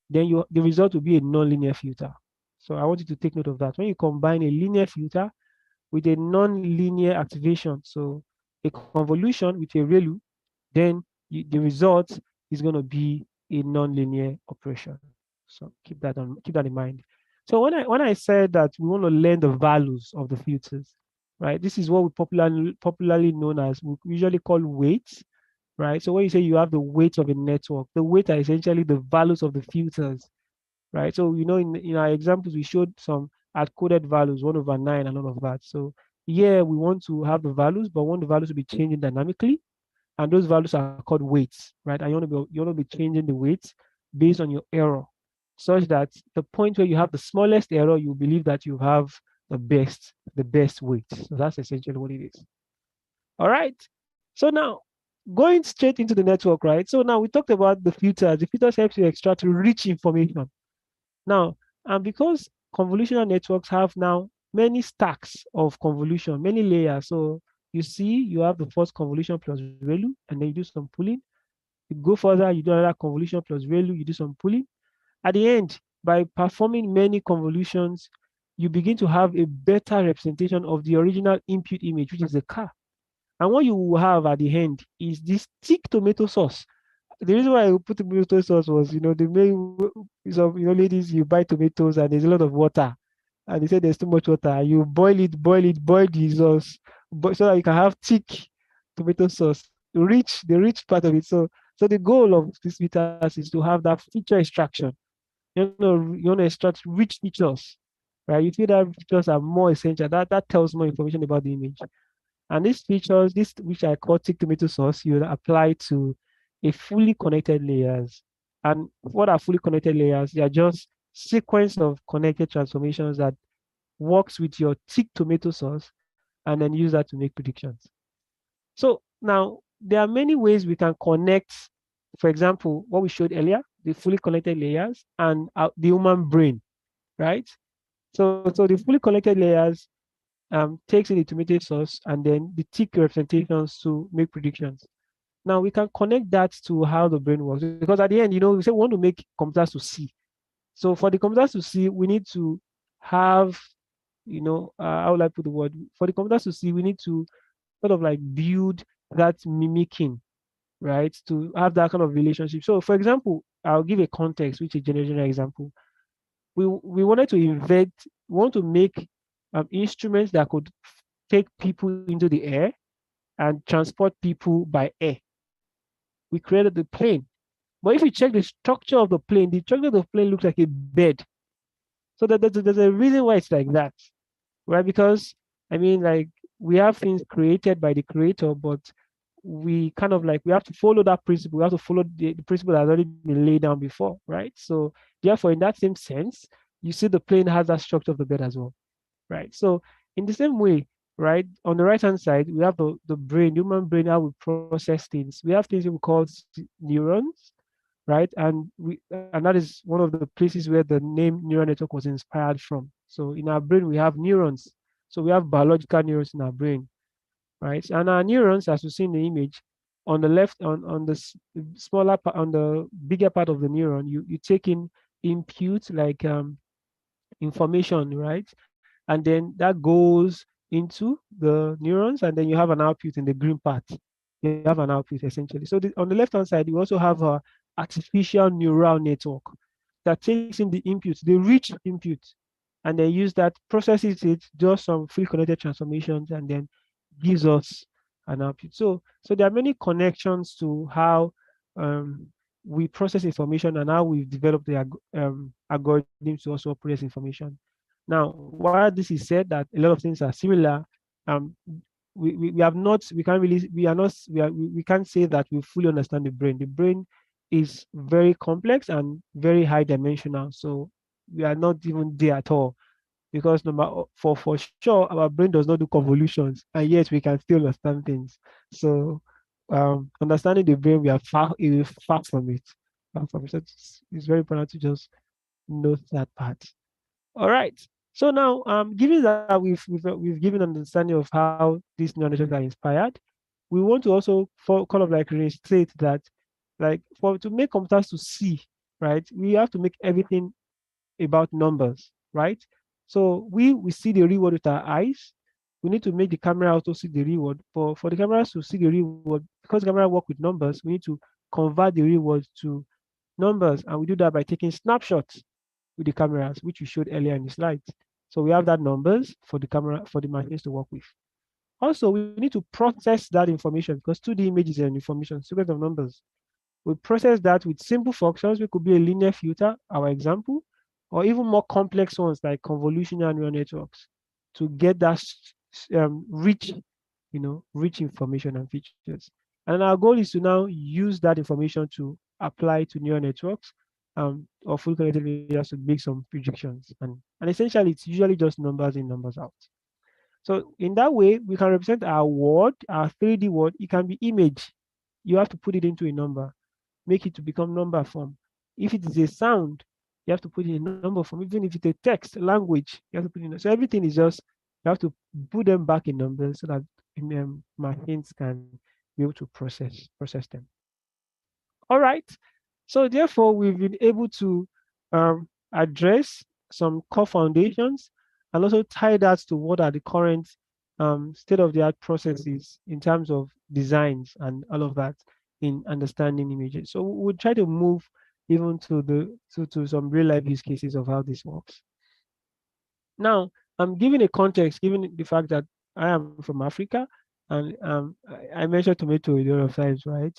then the result will be a non-linear filter. So I want you to take note of that. When you combine a linear filter with a non-linear activation, so a convolution with a ReLU, then the result is going to be a non-linear operation. So keep that in mind. So when I said that we want to learn the values of the filters, right? This is what we popularly known as, we usually call weights, right? So when you say you have the weights of a network, the weights are essentially the values of the filters, right? So in our examples we showed some hard coded values, 1/9 and all of that. So here we want to have the values, but we want the values to be changing dynamically, and those values are called weights, right? And you want to be changing the weights based on your error, such that the point where you have the smallest error, you believe that you have the best weight. So that's essentially what it is. All right. So now going straight into the network, right? So now we talked about the filters. The filters helps you extract rich information. Now, and because convolutional networks have now many stacks of convolution, many layers. So you see, you have the first convolution plus ReLU, and then you do some pulling. You go further, you do another convolution plus ReLU, you do some pulling. At the end, by performing many convolutions, you begin to have a better representation of the original input image, which is the car. And what you will have at the end is this thick tomato sauce. The reason why I put tomato sauce was, the main some ladies, you buy tomatoes and there's a lot of water, and they say there's too much water. And you boil the sauce, so that you can have thick tomato sauce, the rich part of it. So the goal of these filters is to have that feature extraction. You want to extract rich features, right? You feel that features are more essential. That tells more information about the image. And these features, this which I call tick tomato sauce, you apply to a fully connected layers. And what are fully connected layers? They are just sequence of connected transformations that works with your tick tomato sauce and then use that to make predictions. So now there are many ways we can connect, for example, what we showed earlier, the fully connected layers and the human brain, right? So the fully connected layers takes in the tomato sauce and then the tick representations to make predictions. Now we can connect that to how the brain works, because at the end, we say we want to make computers to see. So for the computers to see, we need to have, how will I put the word? For the computers to see, we need to sort of like build that mimicking, right? To have that kind of relationship. So for example, I'll give a context, which is a general example. We wanted to we want to make instruments that could take people into the air and transport people by air. We created the plane. But if you check the structure of the structure of the plane looks like a bed. So there's a reason why it's like that, right? Because I mean, like, we have things created by the creator, but we kind of like we have to follow that principle. We have to follow the principle that has already been laid down before, right? So therefore, in that same sense, you see the plane has that structure of the bed as well, right? So in the same way, right, on the right hand side, we have the brain, human brain, how we process things. We have things we call neurons, right? And that is one of the places where the name neural network was inspired from. So in our brain, we have neurons. So we have biological neurons in our brain, right? And our neurons, as you see in the image, on the left, on the smaller part, on the bigger part of the neuron, you take in input like information, right? And then that goes into the neurons, and then you have an output in the green part. you have an output essentially. So on the left hand side, you also have a artificial neural network that takes in the input, the rich input, and then use that, processes it, does some fully connected transformations, and then gives us an output. So there are many connections to how um, we process information and how we've developed the algorithms to also process information. Now, while this is said that a lot of things are similar, um, we have not, we can't really, we are not, we can't say that we fully understand the brain. The brain is very complex and very high dimensional. So we are not even there at all, because for sure our brain does not do convolutions, and yet we can still understand things. So understanding the brain, we are far from it. Far from it. So it's very important to just note that part. All right. So now, given that we've given an understanding of how these neural networks are inspired, we want to also kind of like restate that, like, for to make computers to see, right, we have to make everything about numbers, right? So we see the real world with our eyes. We need to make the camera also see the real world. For the cameras to see the real world, because camera work with numbers, we need to convert the real world to numbers, and we do that by taking snapshots with the cameras, which we showed earlier in the slides. So we have that numbers for the camera, for the machines to work with. Also, we need to process that information, because 2D images are information, sequence of numbers. We process that with simple functions, which could be a linear filter, our example, or even more complex ones like convolutional neural networks, to get that rich, rich information and features. And our goal is to now use that information to apply to neural networks, or full connected layers to make some predictions. And essentially, it's usually just numbers in, numbers out. So in that way, we can represent our word, our 3D word. It can be image. You have to put it into a number, make it to become number form. If it is a sound, you have to put it in number form. Even if it's a text, language, you have to put it in. So everything is just, you have to put them back in numbers so that machines can be able to process them. All right. So therefore, we've been able to address some core foundations and also tie that to what are the current state-of-the-art processes in terms of designs and all of that in understanding images. So we'll try to move even to some real-life use cases of how this works. Now, I'm giving a context, given the fact that I am from Africa, and I mentioned tomato a lot of times, right?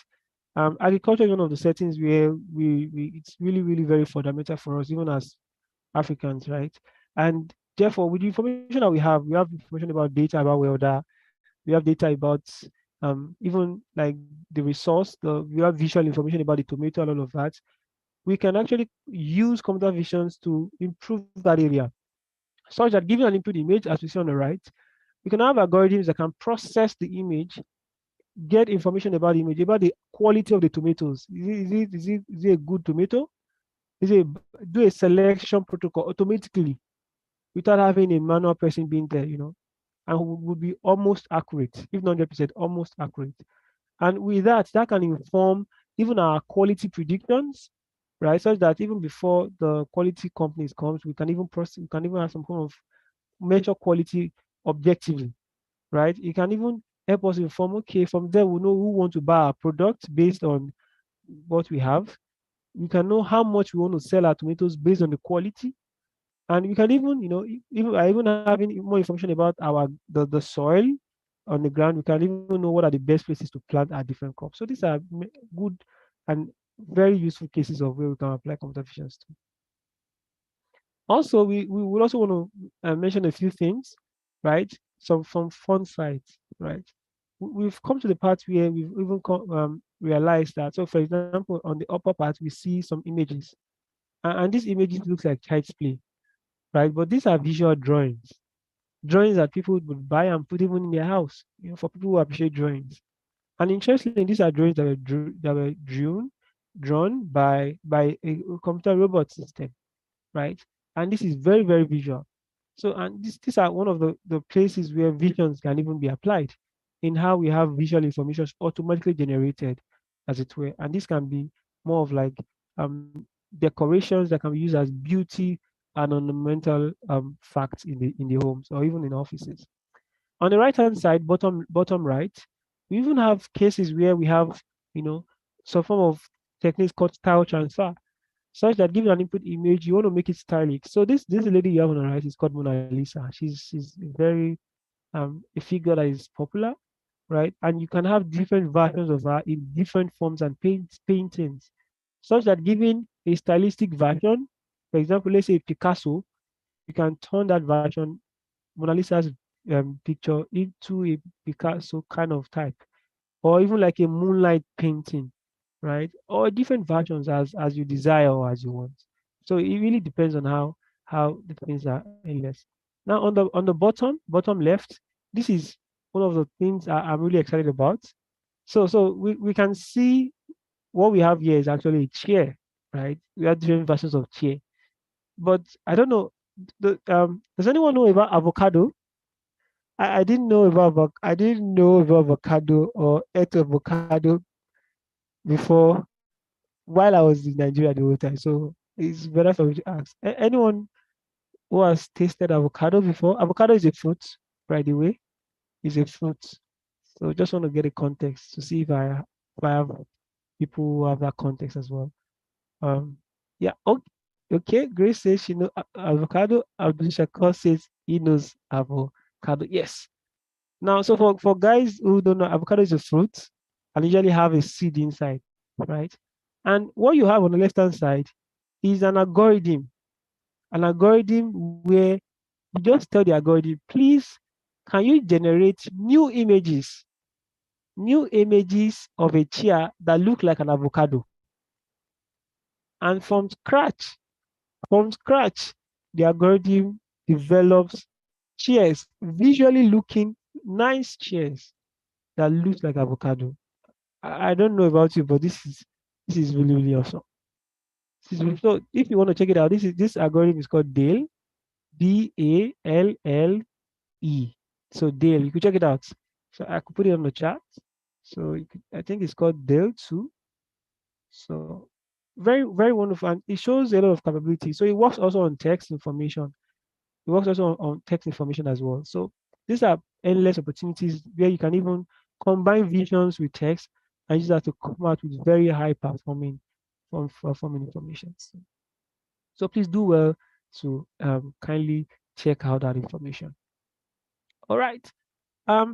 Agriculture is one of the settings where we it's really very fundamental for us, even as Africans, right? And therefore, with the information that we have information about data about weather, we have data about even like the resource, we have visual information about the tomato and all of that. We can actually use computer visions to improve that area, such that giving an input image, as we see on the right, we can have algorithms that can process the image, get information about the image, about the quality of the tomatoes. Is it a good tomato? Do a selection protocol automatically without having a manual person being there, and would be almost accurate, if not 100%, almost accurate. And with that can inform even our quality predictions, right? Such that even before the quality companies comes, we can even have some kind of measure quality objectively, right? It can even help us inform, okay, from there we know who want to buy our product based on what we have. We can know how much we want to sell our tomatoes based on the quality. And we can even, even having more information about the soil on the ground. We can even know what are the best places to plant our different crops. So these are good and very useful cases of where we can apply computer vision to. Also, we would also want to mention a few things, right? Some from fun sites, right? We've come to the part where we've even realized that. So, for example, on the upper part, we see some images, and these images look like child's play, right? But these are visual drawings that people would buy and put even in their house, for people who appreciate drawings. And interestingly, these are drawings that were drawn by a computer robot system, right? And this is very visual. So, and these are one of the places where visions can even be applied in how we have visual information automatically generated, as it were. And this can be more of like decorations that can be used as beauty and ornamental facts in the homes or even in offices. On the right hand side, bottom right, We even have cases where we have, you know, some form of techniques called style transfer, such that given an input image, you want to make it stylish. So this lady you have on the right is called Mona Lisa. She's very a figure that is popular, right? And you can have different versions of her in different forms and paintings, such that given a stylistic version, for example, let's say Picasso, you can turn that version, Mona Lisa's picture, into a Picasso kind of type, or even like a moonlight painting, right? Or different versions as you desire or as you want. So it really depends on how the things are endless. Now on the bottom left, this is one of the things I'm really excited about. So we can see what we have here is actually a chair, right? We have different versions of chair, but I don't know. Does anyone know about avocado? I didn't know about avocado or ate avocado before while I was in Nigeria the whole time. So it's better for me to ask. Anyone who has tasted avocado before? Avocado is a fruit, by the way. Is a fruit. So just want to get a context to see if I have people who have that context as well. Um yeah, okay. Grace says she knows avocado. Abdul Shakur says he knows avocado. Yes. Now, so for guys who don't know, avocado is a fruit and usually have a seed inside, right? And what you have on the left hand side is an algorithm where you just tell the algorithm, please, can you generate new images of a chair that look like an avocado? And from scratch, the algorithm develops chairs, visually looking nice chairs that looks like avocado. I don't know about you, but this is really really awesome. So if you want to check it out, this algorithm is called Dale, Dale. So Dale, you could check it out. So I could put it on the chat. So I think it's called Dale too. So very very wonderful, and it shows a lot of capability. So it works also on text information. It works also on text information as well. So these are endless opportunities where you can even combine visions with text and use that to come out with very high performing information. So please do well to kindly check out that information. All right.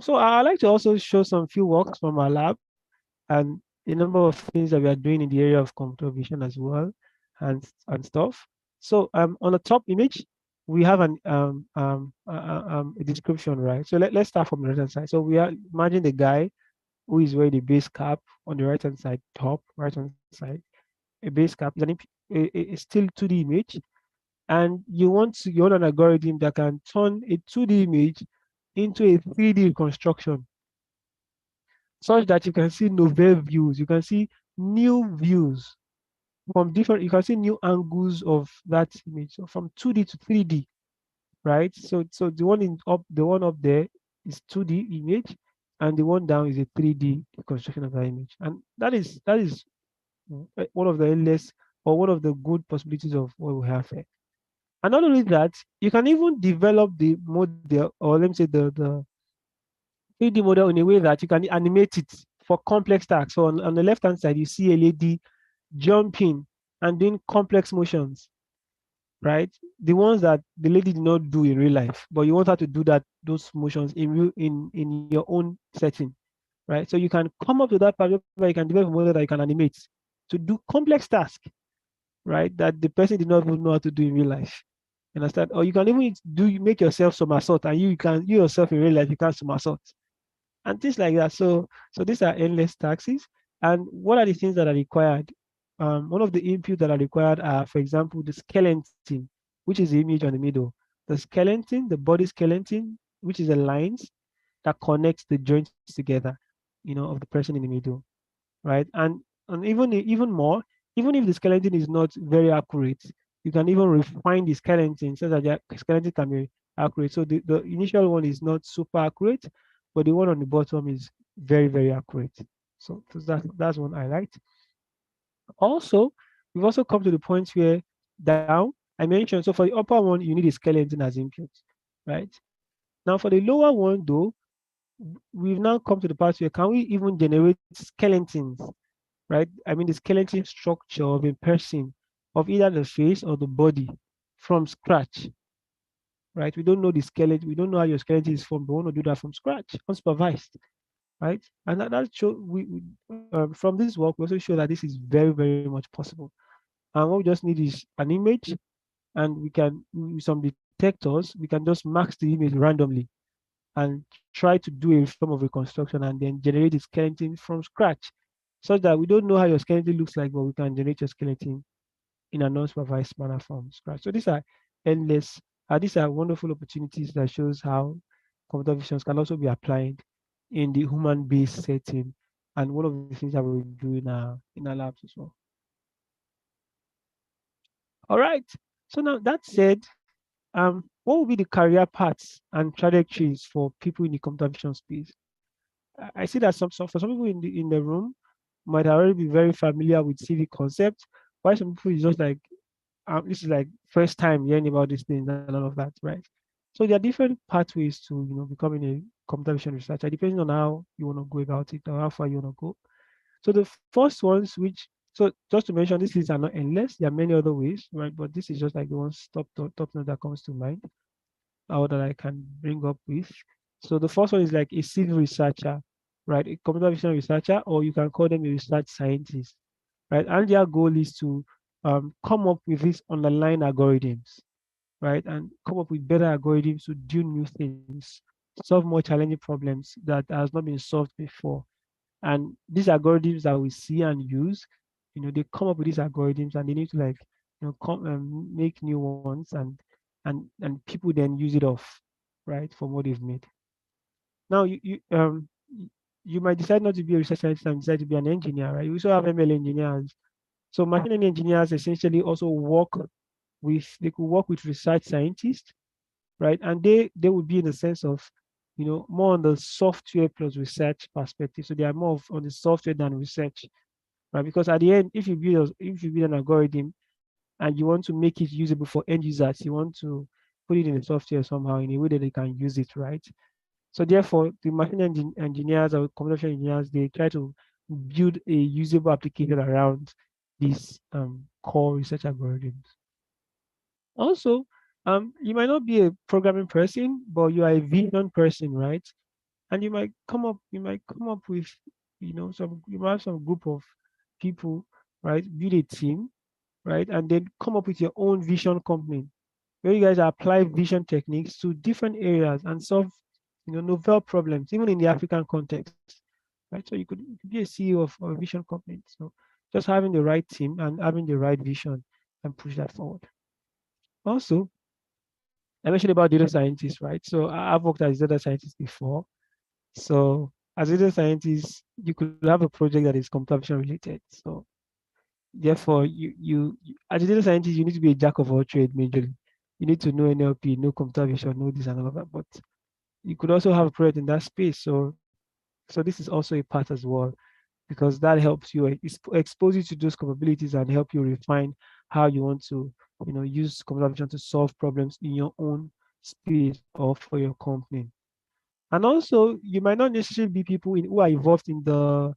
So I like to also show some few works from our lab and a number of things that we are doing in the area of computer vision as well, and stuff. So on the top image, we have a description, right? So let's start from the right hand side. So we are imagine the guy who is wearing a base cap on the right hand side, top right hand side. A base cap is a still 2D image, and you want an algorithm that can turn a 2D image into a 3D reconstruction, such that you can see novel views, you can see new views from different, you can see new angles of that image. So from 2D to 3D, right? So the one up there is 2D image, and the one down is a 3D reconstruction of that image. And that is one of the endless or one of the good possibilities of what we have here. And not only that, you can even develop the model, or let me say the 3D model in a way that you can animate it for complex tasks. So on the left hand side, you see a lady jumping and doing complex motions, right? The ones that the lady did not do in real life, but you want her to do those motions in your own setting, right? So you can come up to that part where you can develop a model that you can animate to do complex tasks, right? That the person did not even know how to do in real life. You understand? Or you can even make yourself somersault, and you yourself in real life you can somersault and things like that. So these are endless taxes. And what are the things that are required? One of the inputs that are required are, for example, the skeleton, which is the image on the middle. The skeleton, the body skeleton, which is the lines that connects the joints together, of the person in the middle, right? And even more, even if the skeleton is not very accurate, you can even refine the skeleton so that the skeleton can be accurate. So the initial one is not super accurate, but the one on the bottom is very, very accurate. So that's one I liked. Also, we've also come to the point where down I mentioned, so for the upper one, you need a skeleton as input, right? Now for the lower one though, we've now come to the part where can we even generate skeletons, right? I mean, the skeleton structure of a person, of either the face or the body, from scratch, right? We don't know the skeleton, we don't know how your skeleton is formed, but we want to do that from scratch, unsupervised, right? And that show from this work, we also show that this is very, very much possible. And what we just need is an image, and we can, with some detectors, we can just max the image randomly and try to do a form of reconstruction and then generate the skeleton from scratch, such that we don't know how your skeleton looks like, but we can generate your skeleton in a non-supervised manner from scratch. So these are endless, these are wonderful opportunities that shows how computer visions can also be applied in the human-based setting, and one of the things that we do in our labs as well. All right. So now that said, what will be the career paths and trajectories for people in the computer vision space? I see that some for some people in the room might already be very familiar with CV concepts, while some people is just like this is like first time hearing about these things and all of that, right? So there are different pathways to becoming a computer vision researcher, depending on how you want to go about it or how far you want to go. So the first ones, which so just to mention, these lists are not endless. There are many other ways, right? But this is just like the one top note that comes to mind, or that I can bring up with. So the first one is like a civil researcher, right? A computer vision researcher, or you can call them a research scientist, right? And their goal is to come up with these underlying algorithms, right? And come up with better algorithms to do new things, solve more challenging problems that has not been solved before. And these algorithms that we see and use, they come up with these algorithms and they need to like, make new ones, and people then use it off, right, from what they've made. Now you might decide not to be a research scientist and decide to be an engineer, right? We also have ML engineers. So machine learning engineers essentially also work they could work with research scientists, right? And they would be in the sense of, more on the software plus research perspective. So they are more on the software than research, right? Because at the end, if you build an algorithm and you want to make it usable for end users, you want to put it in the software somehow in a way that they can use it, right? So therefore, the engineers or computer engineers, they try to build a usable application around these core research algorithms. Also, you might not be a programming person, but you are a vision person, right? And you might come up with, you might have some group of people, right? Build a team, right? And then come up with your own vision company where you guys apply vision techniques to different areas and solve, novel problems, even in the African context, right? So you could be a CEO of a vision company. So just having the right team and having the right vision and push that forward. Also, I mentioned about data scientists, right? So I've worked as a data scientist before. So as a data scientist, you could have a project that is computer vision related. So therefore, as a data scientist, you need to be a jack of all trades majorly. You need to know NLP, know computer vision, know this and all of that. But you could also have a project in that space. So this is also a part as well, because that helps you expose you to those capabilities and help you refine how you want to, use computer vision to solve problems in your own space or for your company. And also, you might not necessarily be people who are involved in the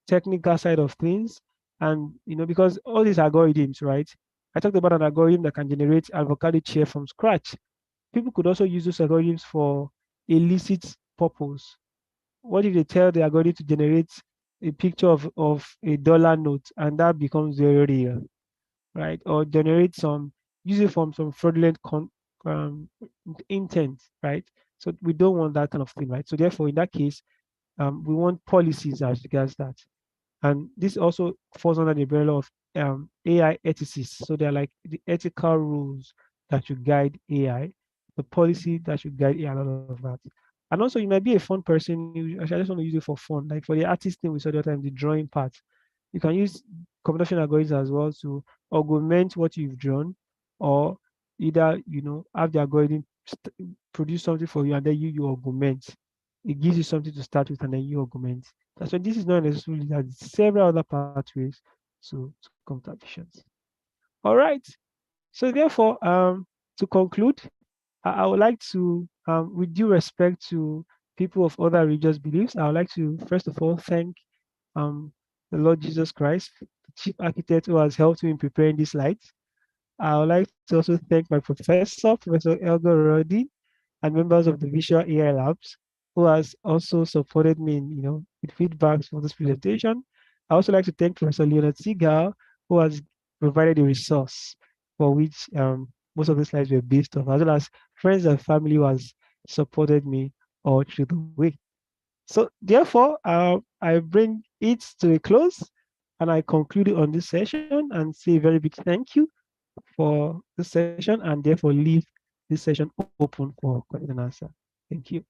technical side of things. And, because all these algorithms, right? I talked about an algorithm that can generate avocado chair from scratch. People could also use those algorithms for illicit purpose. What if they tell the algorithm to generate a picture of a dollar note and that becomes very real, right? Or generate use it from some fraudulent um, intent, right? So we don't want that kind of thing, right? So therefore, in that case, we want policies as regards that. And this also falls under the umbrella of AI ethicists. So they're like the ethical rules that should guide AI, the policy that should guide AI, and all of that. And also, you might be a fun person. Actually, I just want to use it for fun. Like for the artist thing we saw the other time, the drawing part. You can use computational algorithms as well to augment what you've drawn, or either have the algorithm produce something for you and then you augment. It gives you something to start with and then you augment. So this is not necessarily that several other pathways to computer visions. All right. So therefore, to conclude, I would like to, with due respect to people of other religious beliefs. I would like to first of all thank um, the Lord Jesus Christ, the chief architect who has helped me in preparing this light. I would like to also thank my professor, Professor Elgar Rodi, and members of the Visual AI Labs, who has also supported me in, with feedbacks for this presentation. I also like to thank Professor Leonard Segal, who has provided the resource for which most of the slides were based on, as well as friends and family who has supported me all through the way. So therefore, I bring it to a close and I conclude on this session and say a very big thank you for this session and therefore leave this session open for question and answer. Thank you.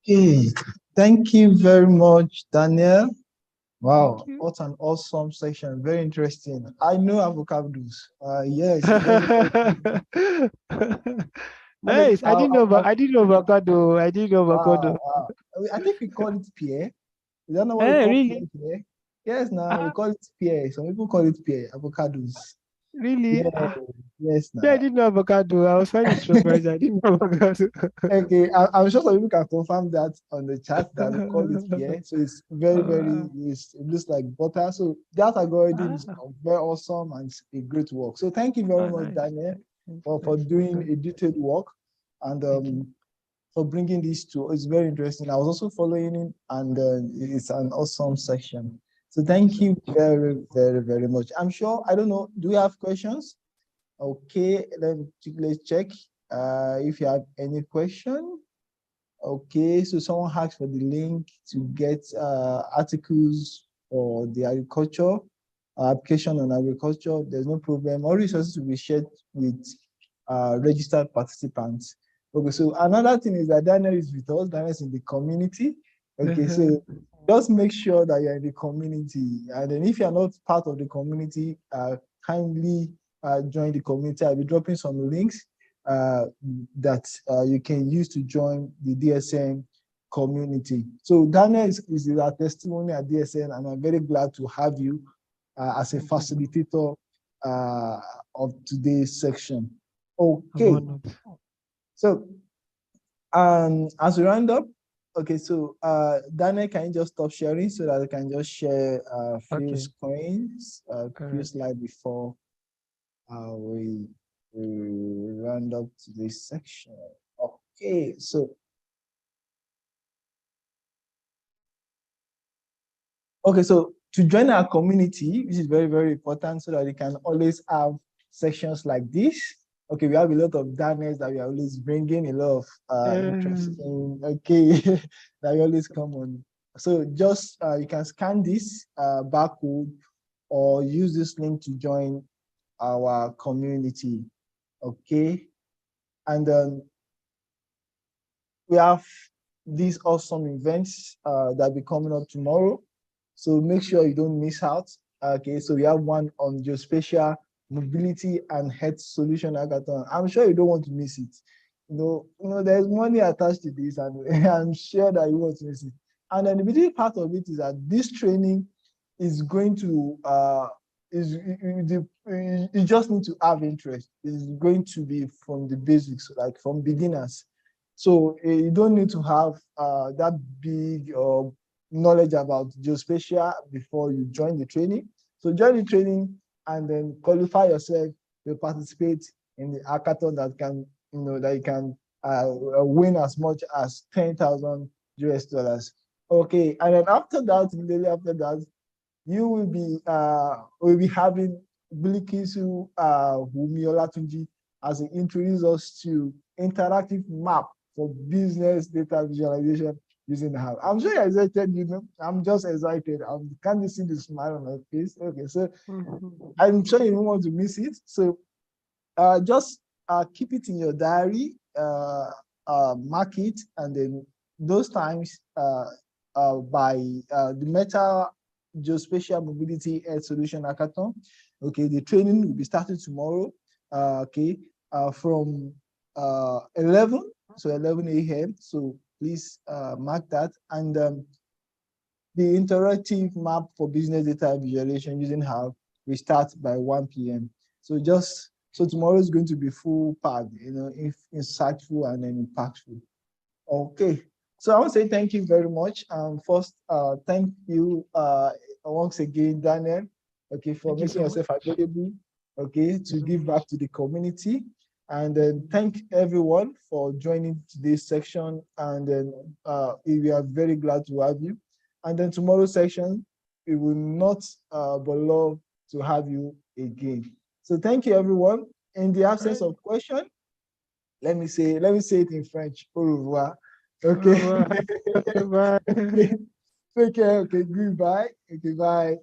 Okay, thank you very much, Daniel. Thank Wow, you. what an awesome section. Very interesting. I know avocados. Yes, very, very good. And then Nice. I didn't know avocado. I didn't know avocado. wow. I think we call it pear. You don't know what we Eh, call pear really? here? Yes, now we Ah, call it pear. Some people call it pear, avocados. really? Yeah, Ah, yes, yeah, I now. didn't know avocado. I was finding it surprised. I didn't know avocado. Okay, I'm sure some people can confirm that on the chat that we call it pear. So it's very, very, Ah, it looks like butter. So that algorithm is ah, very awesome and it's a great work. So thank you very much, nice. Daniel, Nice, for nice. doing Welcome. a detailed work and Thank you. for bringing this to. It's very interesting. I was also following it and it's an awesome section. So Thank you thank so you much. very, very, very much. I'm sure, I don't know, do we have questions? Okay, let's check if you have any question. Okay, so someone asked for the link to get articles for the agriculture, application on agriculture. There's no problem. All resources will be shared with registered participants. Okay, so another thing is that Daniel is with us, Daniel is in the community. Okay, so just make sure that you're in the community. And then if you're not part of the community, kindly join the community. I'll be dropping some links uh, that you can use to join the DSN community. So Daniel is our testimony at DSN, and I'm very glad to have you as a Thank you. facilitator uh, of today's section. I'm Okay, honored. so as we round up, okay, so Daniel, can you just stop sharing so that I can just share a few Okay. screens, a All few right. slides before we round up to this section. Okay, so to join our community, which is very, very important so that you can always have sections like this. Okay, we have a lot of darkness that we are always bringing, a lot of interesting, okay, that we always come on. So just, you can scan this barcode or use this link to join our community, okay? And then we have these awesome events that will be coming up tomorrow. So make sure you don't miss out. Okay, so we have one on geospatial mobility and health solution hackathon. I'm sure you don't want to miss it. There's money attached to this, and I'm sure that you want to miss it. And then the beauty part of it is that this training is going to you just need to have interest. It's going to be from the basics, like from beginners. So you don't need to have that big knowledge about geospatial before you join the training. So join the training and then qualify yourself to participate in the hackathon that you can win as much as 10,000 US dollars. Okay, and then after that, immediately after that, you will be having Bilikisu Wumi Olatunji as he introduces us to interactive map for business data visualization using the app. I'm sure you're excited, I'm just excited. Can't you see the smile on my face? Okay, so Mhm. I'm sure you don't want to miss it. So just keep it in your diary, mark it, and then those times by the Meta Geospatial Mobility Earth Solution Hackathon. Okay, the training will be starting tomorrow. Okay, from 11, so 11 a.m. So please mark that. And the interactive map for business data visualization using Hub, we start by 1 p.m. So tomorrow is going to be full packed, if insightful and then impactful. Okay. So I want to say thank you very much. First, thank you once again, Daniel, okay, for Thank you making so yourself much. available, okay, Thank you to so give much. back to the community. And then thank everyone for joining today's section. And then we are very glad to have you. And then tomorrow's section, we will not but love to have you again. So thank you, everyone. In the All absence right. of question, let me say it in French. Au revoir. Au Okay. revoir. Bye. Okay. Take care. Okay. Goodbye. Okay. Bye.